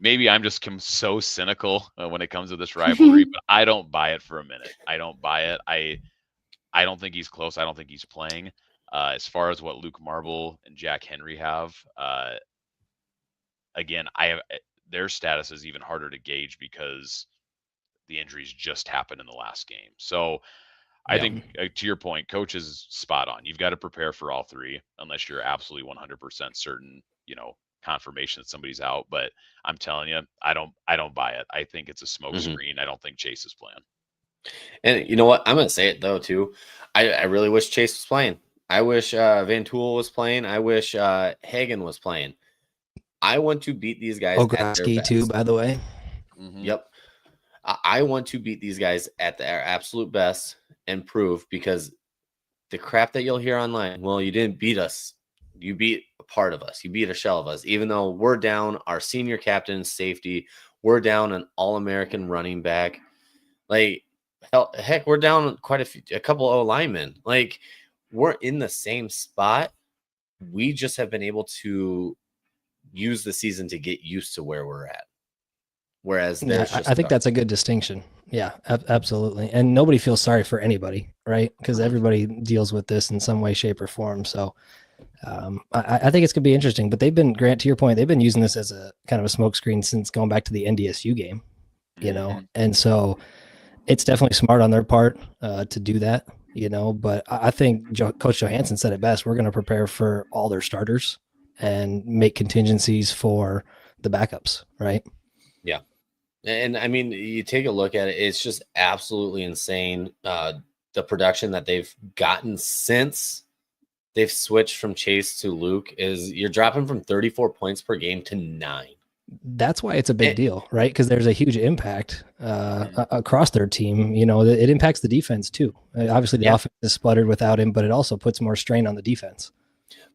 maybe I'm just so cynical when it comes to this rivalry, but I don't buy it for a minute. I don't buy it. I don't think he's close. I don't think he's playing. As far as what Luke Marble and Jack Henry have, again, their status is even harder to gauge because the injuries just happened in the last game. So I think, to your point, coach is spot on. You've got to prepare for all 3 unless you're absolutely 100% certain, confirmation that somebody's out. But I'm telling you, I don't buy it. I think it's a smoke screen. I don't think Chase is playing. And you know what? I'm going to say it, though, too. I really wish Chase was playing. I wish Van Tool was playing. I wish Hagen was playing. I want to beat these guys. Ograski, too, by the way. Yep. I want to beat these guys at their absolute best and prove, because the crap that you'll hear online, well, you didn't beat us. You beat a part of us. You beat a shell of us. Even though we're down our senior captain safety, we're down an All-American running back. Like, heck, we're down a couple of linemen. Like, we're in the same spot. We just have been able to use the season to get used to where we're at. Whereas I think that's a good distinction. Yeah, absolutely. And nobody feels sorry for anybody, right? Because everybody deals with this in some way, shape, or form. So I think it's going to be interesting. But they've been, Grant, to your point, they've been using this as a kind of a smokescreen since going back to the NDSU game, And so it's definitely smart on their part to do that, But I think Coach Johansson said it best. We're going to prepare for all their starters and make contingencies for the backups, right? Yeah. And I mean, you take a look at it, it's just absolutely insane. The production that they've gotten since they've switched from Chase to Luke is you're dropping from 34 points per game to 9. That's why it's a big deal, right? Because there's a huge impact across their team. It impacts the defense too. Obviously, the offense is sputtered without him, but it also puts more strain on the defense.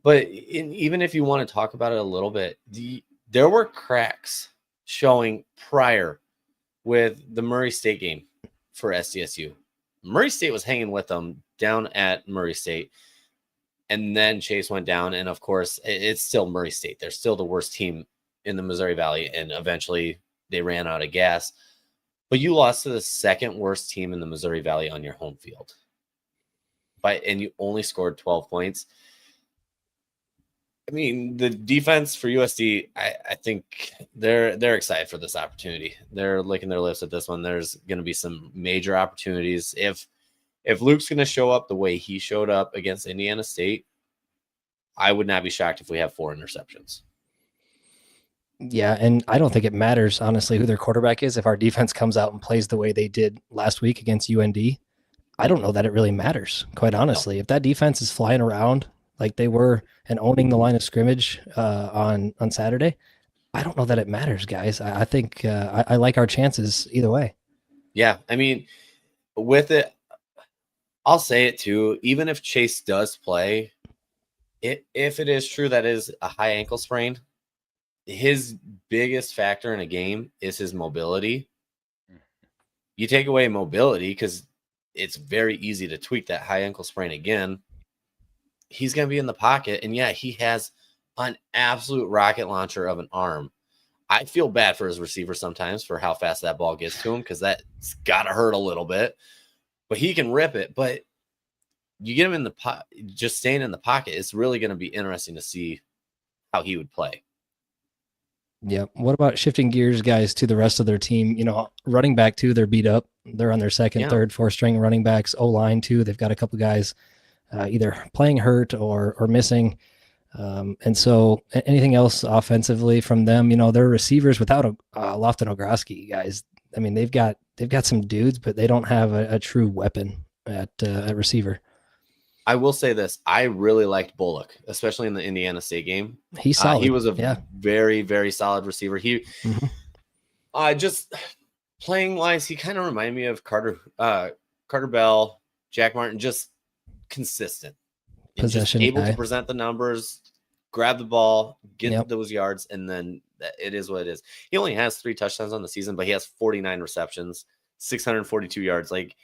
But even if you want to talk about it a little bit, there were cracks showing prior with the Murray State game for SDSU. Murray State was hanging with them down at Murray State. And then Chase went down. And of course, it's still Murray State. They're still the worst team in the Missouri Valley. And eventually they ran out of gas. But you lost to the second worst team in the Missouri Valley on your home field. And you only scored 12 points. I mean, the defense for USD, I think they're excited for this opportunity. They're licking their lips at this one. There's going to be some major opportunities. If Luke's going to show up the way he showed up against Indiana State, I would not be shocked if we have 4 interceptions. Yeah, and I don't think it matters, honestly, who their quarterback is. If our defense comes out and plays the way they did last week against UND, I don't know that it really matters, quite honestly. No. If that defense is flying around like they were and owning the line of scrimmage on Saturday, I don't know that it matters, guys. I think I like our chances either way. Yeah, I mean, with it, I'll say it too. Even if Chase does play, if it is true that is a high ankle sprain, his biggest factor in a game is his mobility. You take away mobility because it's very easy to tweak that high ankle sprain again. He's going to be in the pocket. And yeah, he has an absolute rocket launcher of an arm. I feel bad for his receiver sometimes for how fast that ball gets to him because that's got to hurt a little bit. But he can rip it. But you get him in the just staying in the pocket, it's really going to be interesting to see how he would play. Yeah. What about shifting gears, guys, to the rest of their team? Running back too, they're beat up. They're on their second, third, fourth string running backs. O-line too. They've got a couple guys either playing hurt or missing. And so anything else offensively from them? They're receivers without Lofton Ogroski, guys. I mean, they've got some dudes, but they don't have a true weapon at receiver. I will say this. I really liked Bullock, especially in the Indiana State game. He's solid. He was a very, very solid receiver. He just playing wise, he kind of reminded me of Carter Bell, Jack Martin, just consistent. Possession just able to present the numbers, grab the ball, get those yards, and then it is what it is. He only has 3 touchdowns on the season, but he has 49 receptions, 642 yards. Like,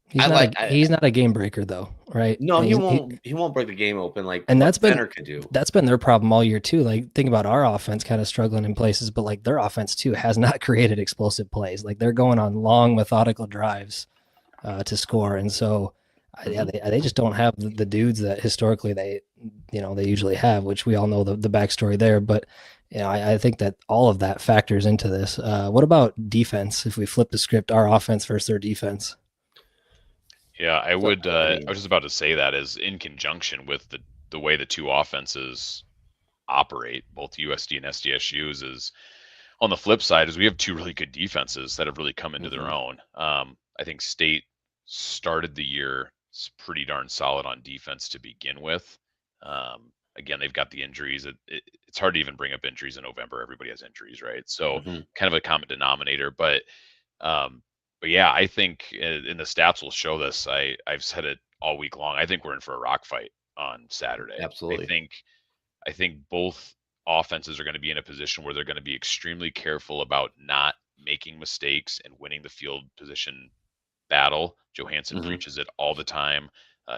he's not a game breaker though, right? No, he won't break the game open like and that's been could do. That's been their problem all year too. Like, think about our offense kind of struggling in places, but like their offense too has not created explosive plays. Like, they're going on long methodical drives to score, and so they just don't have the dudes that historically they usually have, which we all know the backstory there. But I think that all of that factors into this. What about defense? If we flip the script, our offense versus their defense. Yeah, I would. I was just about to say that is in conjunction with the way the two offenses operate, both USD and SDSU's, is on the flip side is we have 2 really good defenses that have really come into their own. I think State started the year pretty darn solid on defense to begin with. Again, they've got the injuries. It's hard to even bring up injuries in November. Everybody has injuries, right? So kind of a common denominator, but yeah, I think, and the stats will show this. I've said it all week long. I think we're in for a rock fight on Saturday. Absolutely. I think both offenses are going to be in a position where they're going to be extremely careful about not making mistakes and winning the field position battle. Johansson preaches it all the time.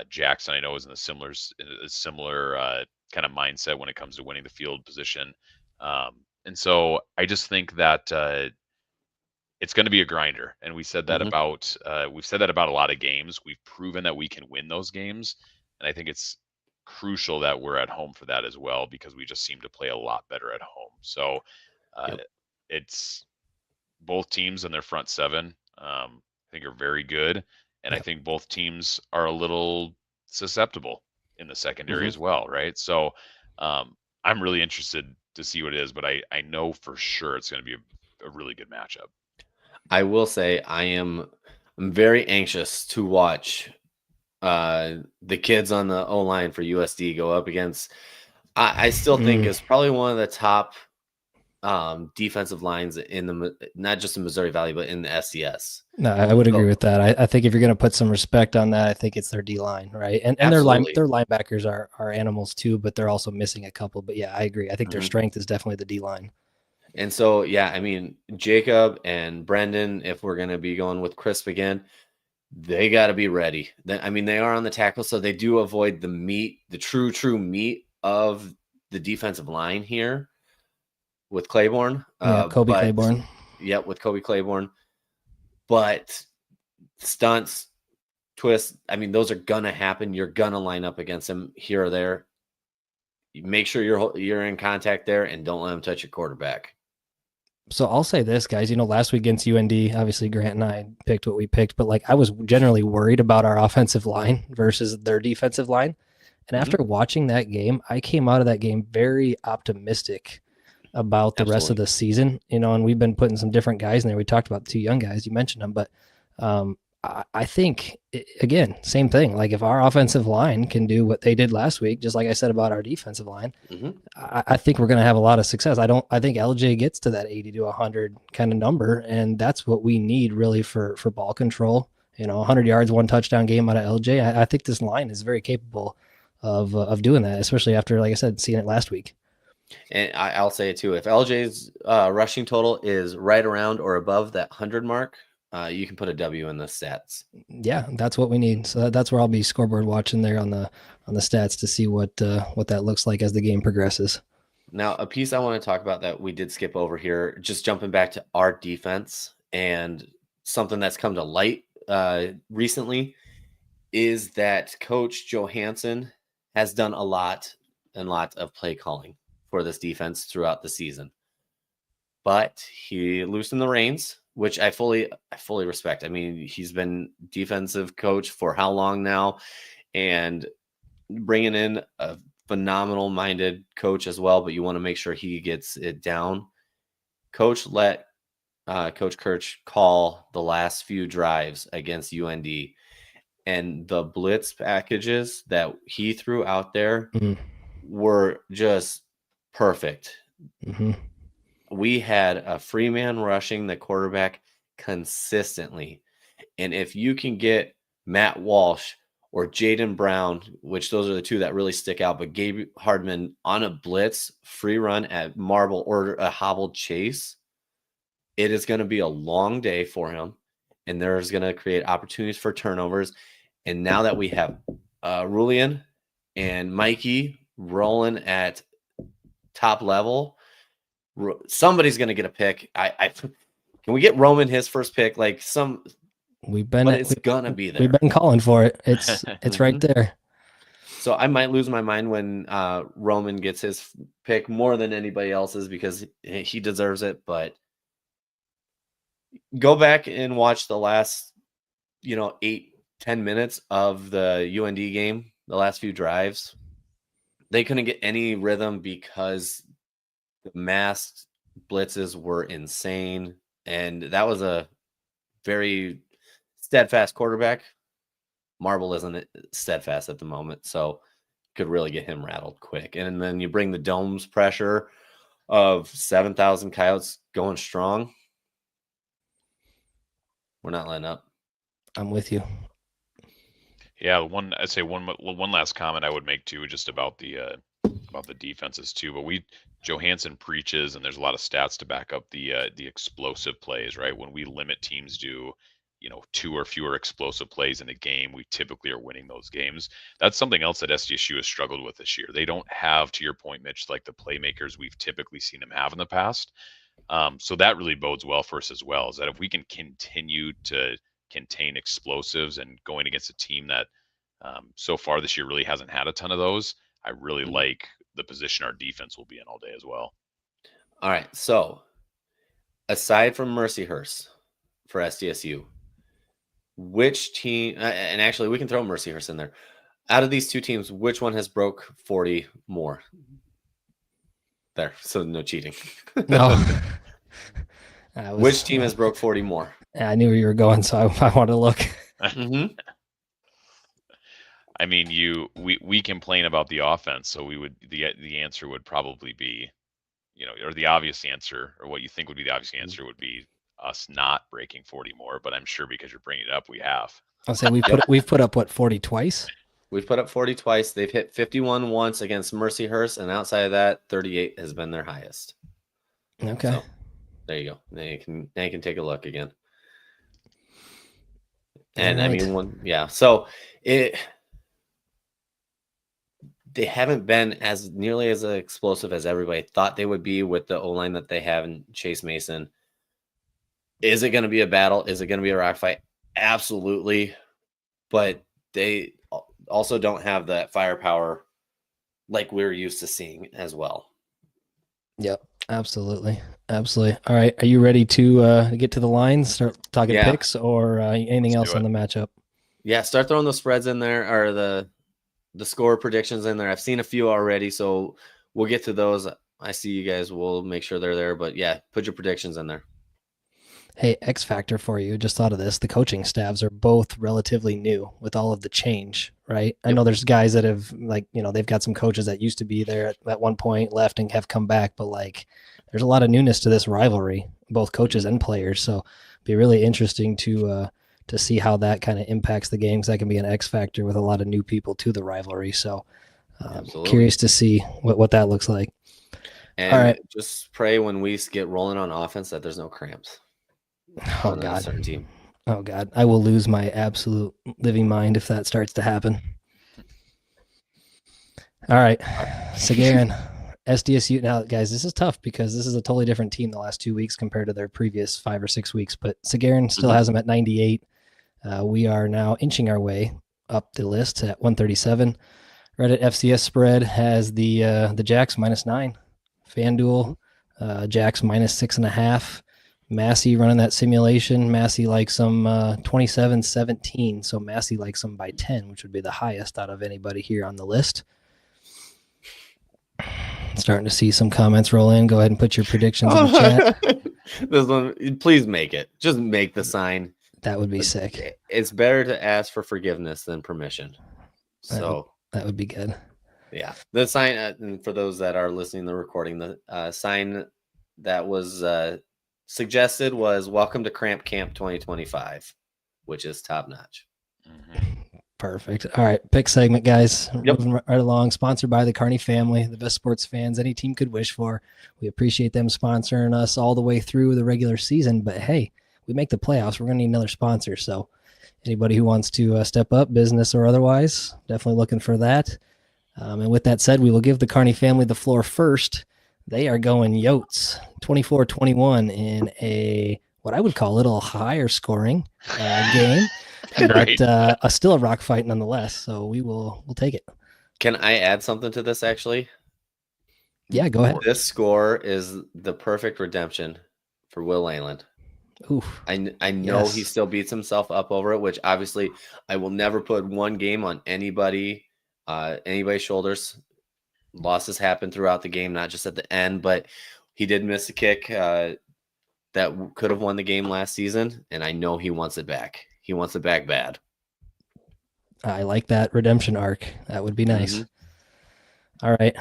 Jackson, I know, is in a similar kind of mindset when it comes to winning the field position. And so I just think that it's going to be a grinder. And we said that we've said that about a lot of games. We've proven that we can win those games. And I think it's crucial that we're at home for that as well, because we just seem to play a lot better at home. So it's both teams and their front 7, I think, are very good. And I think both teams are a little susceptible in the secondary as well, right? So I'm really interested to see what it is, but I know for sure it's going to be a really good matchup. I will say I'm very anxious to watch the kids on the O-line for USD go up against, I still think is probably one of the top defensive lines in the, not just in Missouri Valley, but in the SDS. No, I would agree with that. I think if you're going to put some respect on that, I think it's their D line, right? And their linebackers are animals too, but they're also missing a couple. But yeah, I agree. I think their strength is definitely the D line. And so, yeah, I mean, Jacob and Brendan, if we're going to be going with Crisp again, they got to be ready. I mean, they are on the tackle, so they do avoid the meat, the true meat of the defensive line here with Claiborne. Kobe Claiborne. Yep, with Kobe Claiborne. But stunts, twists, I mean, those are going to happen. You're going to line up against them here or there. Make sure you're in contact there and don't let them touch your quarterback. So I'll say this, guys, last week against UND, obviously Grant and I picked what we picked, but I was generally worried about our offensive line versus their defensive line. And after watching that game, I came out of that game very optimistic about the rest of the season, and we've been putting some different guys in there. We talked about the 2 young guys, you mentioned them, but I think, again, same thing. If our offensive line can do what they did last week, just like I said about our defensive line, I think we're going to have a lot of success. I think LJ gets to that 80 to 100 kind of number, and that's what we need really for ball control. 100 yards, 1 touchdown game out of LJ. I think this line is very capable of doing that, especially after, like I said, seeing it last week. And I'll say it too. If LJ's rushing total is right around or above that 100 mark, you can put a W in the stats. Yeah, that's what we need. So that's where I'll be scoreboard watching there on the stats to see what that looks like as the game progresses. Now, a piece I want to talk about that we did skip over here, just jumping back to our defense, and something that's come to light recently is that Coach Johansson has done a lot of play calling for this defense throughout the season. But he loosened the reins, which I fully respect. I mean, he's been defensive coach for how long now, and bringing in a phenomenal minded coach as well, but you want to make sure he gets it down. Coach let Coach Kirch call the last few drives against UND, and the blitz packages that he threw out there were just perfect. We had a free man rushing the quarterback consistently. And if you can get Matt Walsh or Jaden Brown, which those are the 2 that really stick out, but Gabe Hardman on a blitz, free run at marble or a hobbled chase, it is going to be a long day for him. And there's going to create opportunities for turnovers. And now that we have Rulian and Mikey rolling at top level, somebody's going to get a pick. Can we get Roman his first pick? It's gonna be there. We've been calling for it. It's right there. So I might lose my mind when Roman gets his pick more than anybody else's, because he deserves it. But go back and watch the last 8-10 minutes of the UND game, the last few drives. They couldn't get any rhythm because the masked blitzes were insane, and that was a very steadfast quarterback. Marble isn't steadfast at the moment, so could really get him rattled quick. And then you bring the dome's pressure of 7,000 Coyotes going strong. We're not letting up. I'm with you. Yeah, I'd say one last comment I would make too, just about the defenses too. But Johansson preaches, and there's a lot of stats to back up the explosive plays, right? When we limit teams to 2 or fewer explosive plays in a game, we typically are winning those games. That's something else that SDSU has struggled with this year. They don't have, to your point, Mitch, like the playmakers we've typically seen them have in the past. So that really bodes well for us as well, is that if we can continue to contain explosives and going against a team that so far this year really hasn't had a ton of those, I really like the position our defense will be in all day as well. All right. So aside from Mercyhurst for SDSU, which team, and actually we can throw Mercyhurst in there, out of these 2 teams, which one has broke 40 more? There. So no cheating. No. Which team has broke 40 more? I knew where you were going, so I wanted to look. I mean, we complain about the offense, so we would the answer would probably be, or the obvious answer, or what you think would be the obvious answer would be us not breaking 40 more. But I'm sure because you're bringing it up, we have. I'll say we've put up what, 40 twice. We've put up 40 twice. They've hit 51 once against Mercyhurst, and outside of that, 38 has been their highest. Okay. So, there you go. Now you can take a look again. And right. I mean, so they haven't been as nearly as explosive as everybody thought they would be with the O-line that they have in Chase Mason. Is it going to be a battle? Is it going to be a rock fight? Absolutely. But they also don't have that firepower like we're used to seeing as well. Yep, absolutely. All right, are you ready to get to the lines, start talking picks, or anything else on the matchup? Yeah, start throwing the spreads in there, or the score predictions in there. I've seen a few already, so we'll get to those. I see you guys. We'll make sure they're there, but yeah, put your predictions in there. Hey, X factor for you. Just thought of this. The coaching staffs are both relatively new with all of the change, right? I know there's guys that have they've got some coaches that used to be there at one point, left and have come back, but there's a lot of newness to this rivalry, both coaches and players. So it'd be really interesting to see how that kind of impacts the game, because that can be an X factor with a lot of new people to the rivalry. So curious to see what that looks like. And all right, just pray when we get rolling on offense that there's no cramps. Oh God. Team. Oh God. I will lose my absolute living mind if that starts to happen. All right. Sagarin, SDSU. Now, guys, this is tough because this is a totally different team the last 2 weeks compared to their previous 5 or 6 weeks, but Sagarin still has them at 98. We are now inching our way up the list at 137. Reddit FCS spread has the Jacks -9. FanDuel, Jacks -6.5. Massey running that simulation. Massey likes them 27-17. So Massey likes them by 10, which would be the highest out of anybody here on the list. Starting to see some comments roll in. Go ahead and put your predictions in the chat. This one, please make it. Just make the sign. That would be sick. It's better to ask for forgiveness than permission. So that would be good. Yeah. The sign, and for those that are listening to the recording, the sign that was suggested was "Welcome to Cramp Camp 2025," which is top notch. Perfect. All right, pick segment, guys. Moving right along. Sponsored by the Carney family, the best sports fans any team could wish for. We appreciate them sponsoring us all the way through the regular season. But hey, we make the playoffs. We're going to need another sponsor. So anybody who wants to step up, business or otherwise, definitely looking for that. And with that said, we will give the Carney family the floor first. They are going Yotes 24-21 in a what I would call a little higher scoring game, but still a rock fight nonetheless. So we'll take it. Can I add something to this? Actually, yeah, go ahead. This score is the perfect redemption for Will Leyland. Oof. I know he still beats himself up over it, which obviously I will never put one game on anybody's shoulders. Losses happen throughout the game, not just at the end, but he did miss a kick that could have won the game last season, and I know he wants it back. He wants it back bad. I like that redemption arc. That would be nice. All right.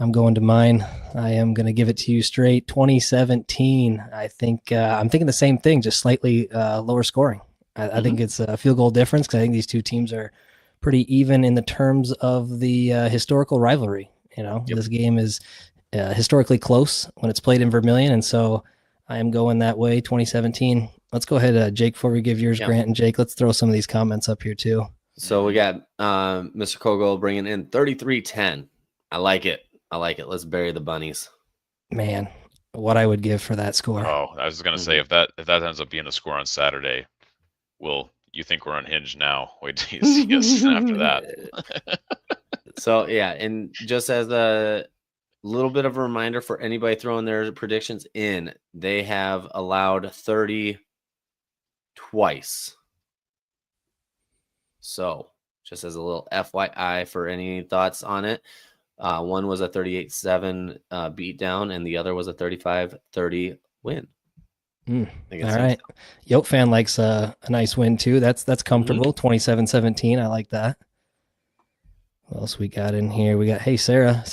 I'm going to mine. I am going to give it to you straight. 2017. I think I'm thinking the same thing, just slightly lower scoring. I think it's a field goal difference because I think these two teams are pretty even in the terms of the historical rivalry. This game is historically close when it's played in Vermilion, and so I am going that way. 2017. Let's go ahead, Jake, before we give yours, Grant and Jake. Let's throw some of these comments up here too. So we got Mr. Kogel bringing in 33-10. I like it. Let's bury the bunnies. Man, what I would give for that score. Oh, I was going to say, if that ends up being the score on Saturday, you think we're unhinged now. Wait till you see us after that. So, yeah, and just as a little bit of a reminder for anybody throwing their predictions in, they have allowed 30 twice. So, just as a little FYI for any thoughts on it, one was a 38-7 beatdown, and the other was a 35-30 win. All right. Yote fan likes a nice win too. That's comfortable. 27-17. I like that. What else we got in here? We got Sarah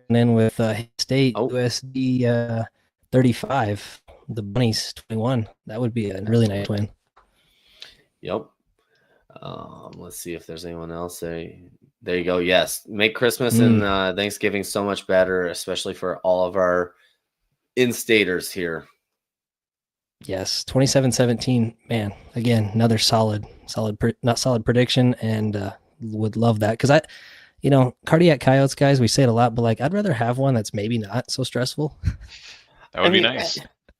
in with State USD 35. The Bunnies 21. That would be a really nice win. Yep. Let's see if there's anyone else. There you go. Yes, make Christmas and Thanksgiving so much better, especially for all of our in-staters here. Yes, 27-17. Man, again, another solid prediction, and would love that because Cardiac Coyotes guys, we say it a lot, but like I'd rather have one that's maybe not so stressful. That would be nice.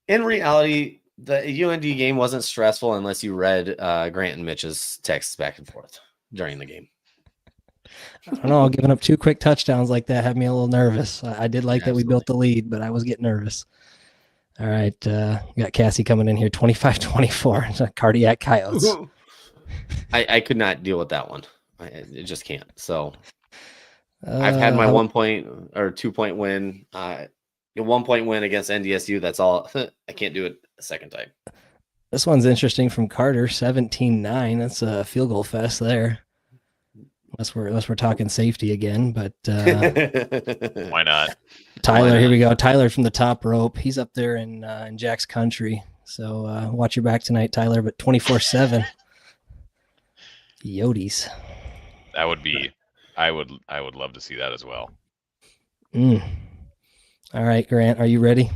In reality, the UND game wasn't stressful unless you read Grant and Mitch's texts back and forth during the game. I don't know. Giving up 2 quick touchdowns like that had me a little nervous. I did like that we built the lead, but I was getting nervous. All right. We got Cassie coming in here, 25-24. Cardiac Coyotes. I could not deal with that one. I just can't. So I've had my 1 point or 2 point win. 1 point win against NDSU. That's all. I can't do it a second time. This one's interesting from Carter, 17-9. That's a field goal fest there. Unless we're talking safety again, but why not? Tyler, here we go. Tyler from the top rope. He's up there in Jack's country. So watch your back tonight, Tyler. But 24-7. Yotes. That would be. I would love to see that as well. All right, Grant, are you ready?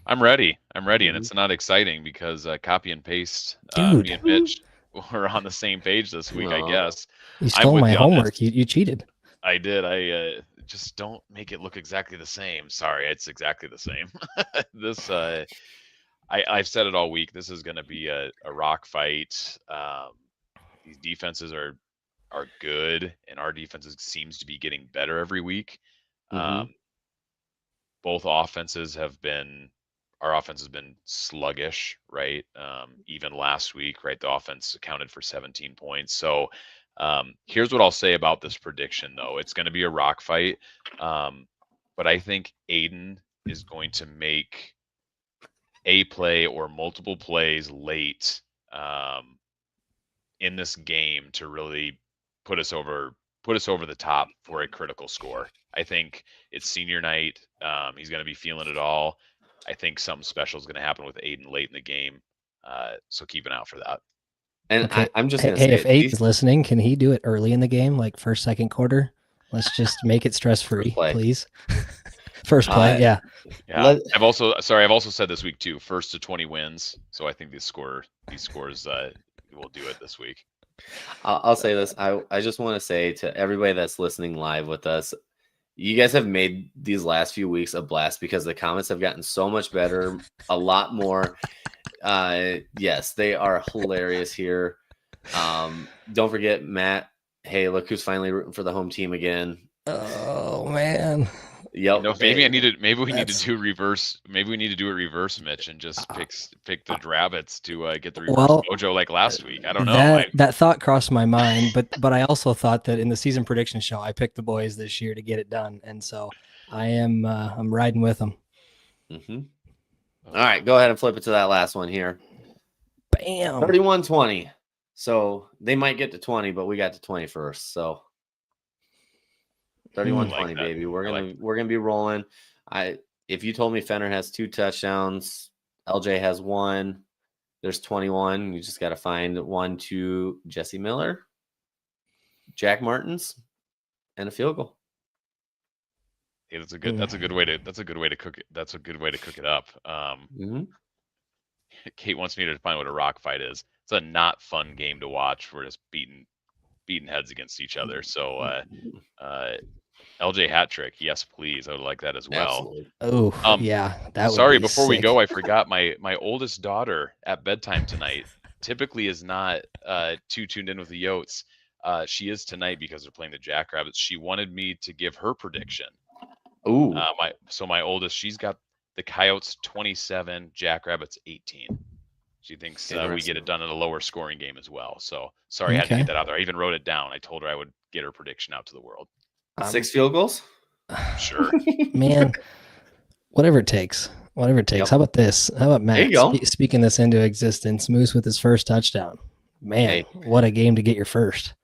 I'm ready, and it's not exciting because copy and paste. Me and Mitch were on the same page this week, I guess. You stole my homework. You cheated. I did. I just don't make it look exactly the same. Sorry, it's exactly the same. I've said it all week. This is going to be a rock fight. These defenses are good, and our defense seems to be getting better every week. Both offenses our offense has been sluggish, right? Even last week, right? The offense accounted for 17 points. So here's what I'll say about this prediction, though. It's going to be a rock fight. But I think Aiden is going to make a play or multiple plays late in this game to really put us over the top for a critical score. I think it's senior night. He's going to be feeling it all. I think something special is going to happen with Aiden late in the game. So keep an eye out for that. And okay. I'm just going to say, if Aiden's listening, can he do it early in the game, like first, second quarter? Let's just make it stress-free, please. First play, yeah. I've also said this week too, 1st to 20 wins. So I think these scores will do it this week. I'll say this. I just want to say to everybody that's listening live with us, you guys have made these last few weeks a blast because the comments have gotten so much better, a lot more. Yes, they are hilarious here. Don't forget Matt. Hey, look who's finally rooting for the home team again. Oh man. Yep. Maybe we need to do reverse. Maybe we need to do a reverse, Mitch, and just pick the rabbits to get the reverse mojo like last week. I don't know. That thought crossed my mind, but I also thought that in the season prediction show, I picked the boys this year to get it done, and so I'm riding with them. All right, go ahead and flip it to that last one here. Bam. 31-20. So they might get to 20, but we got to 20 first. So 31-20, baby. We're gonna be rolling. If you told me Fenner has 2 touchdowns, LJ has 1, there's 21. You just got to find 1 to Jesse Miller, Jack Martins, and a field goal. Yeah, that's a good way to cook it. That's a good way to cook it up. Kate wants me to define what a rock fight is. It's a not fun game to watch. We're just beating heads against each other. So LJ hat trick, yes, please. I would like that as well. Oh, yeah. That sorry, would be before sick. we go, I forgot my oldest daughter at bedtime tonight typically is not too tuned in with the Yotes. She is tonight because they're playing the Jackrabbits. She wanted me to give her prediction. Ooh. My oldest, she's got the Coyotes 27, Jackrabbits 18. She thinks we get it done in a lower scoring game as well. So sorry, I had to get that out there. I even wrote it down. I told her I would get her prediction out to the world. 6 field goals? Sure. Man, whatever it takes. Yep. How about this? How about Matt speaking this into existence? Moose with his first touchdown. Man, what a game to get your first.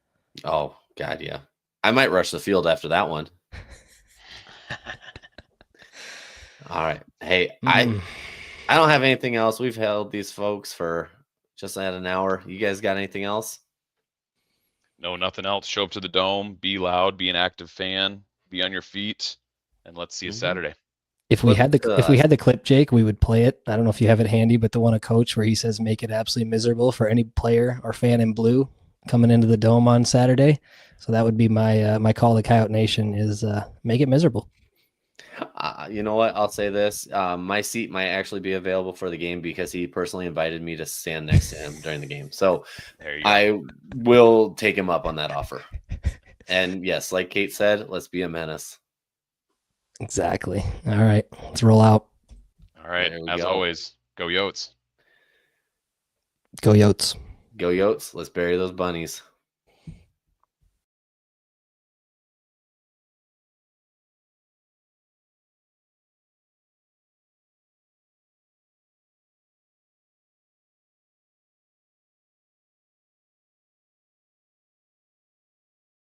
Oh, God, yeah. I might rush the field after that one. All right. Hey, I don't have anything else. We've held these folks for just at an hour. You guys got anything else? No, nothing else. Show up to the Dome, be loud, be an active fan, be on your feet, and let's see you Saturday. If we had the clip, Jake, we would play it. I don't know if you have it handy, but the one of Coach where he says, "Make it absolutely miserable for any player or fan in blue coming into the Dome on Saturday." So that would be my call to Coyote Nation is make it miserable. You know what? I'll say this. My seat might actually be available for the game because he personally invited me to stand next to him during the game. So I will take him up on that offer. And yes, like Kate said, let's be a menace. Exactly. All right. Let's roll out. All right. As always, go Yotes. Go Yotes. Go Yotes. Let's bury those bunnies.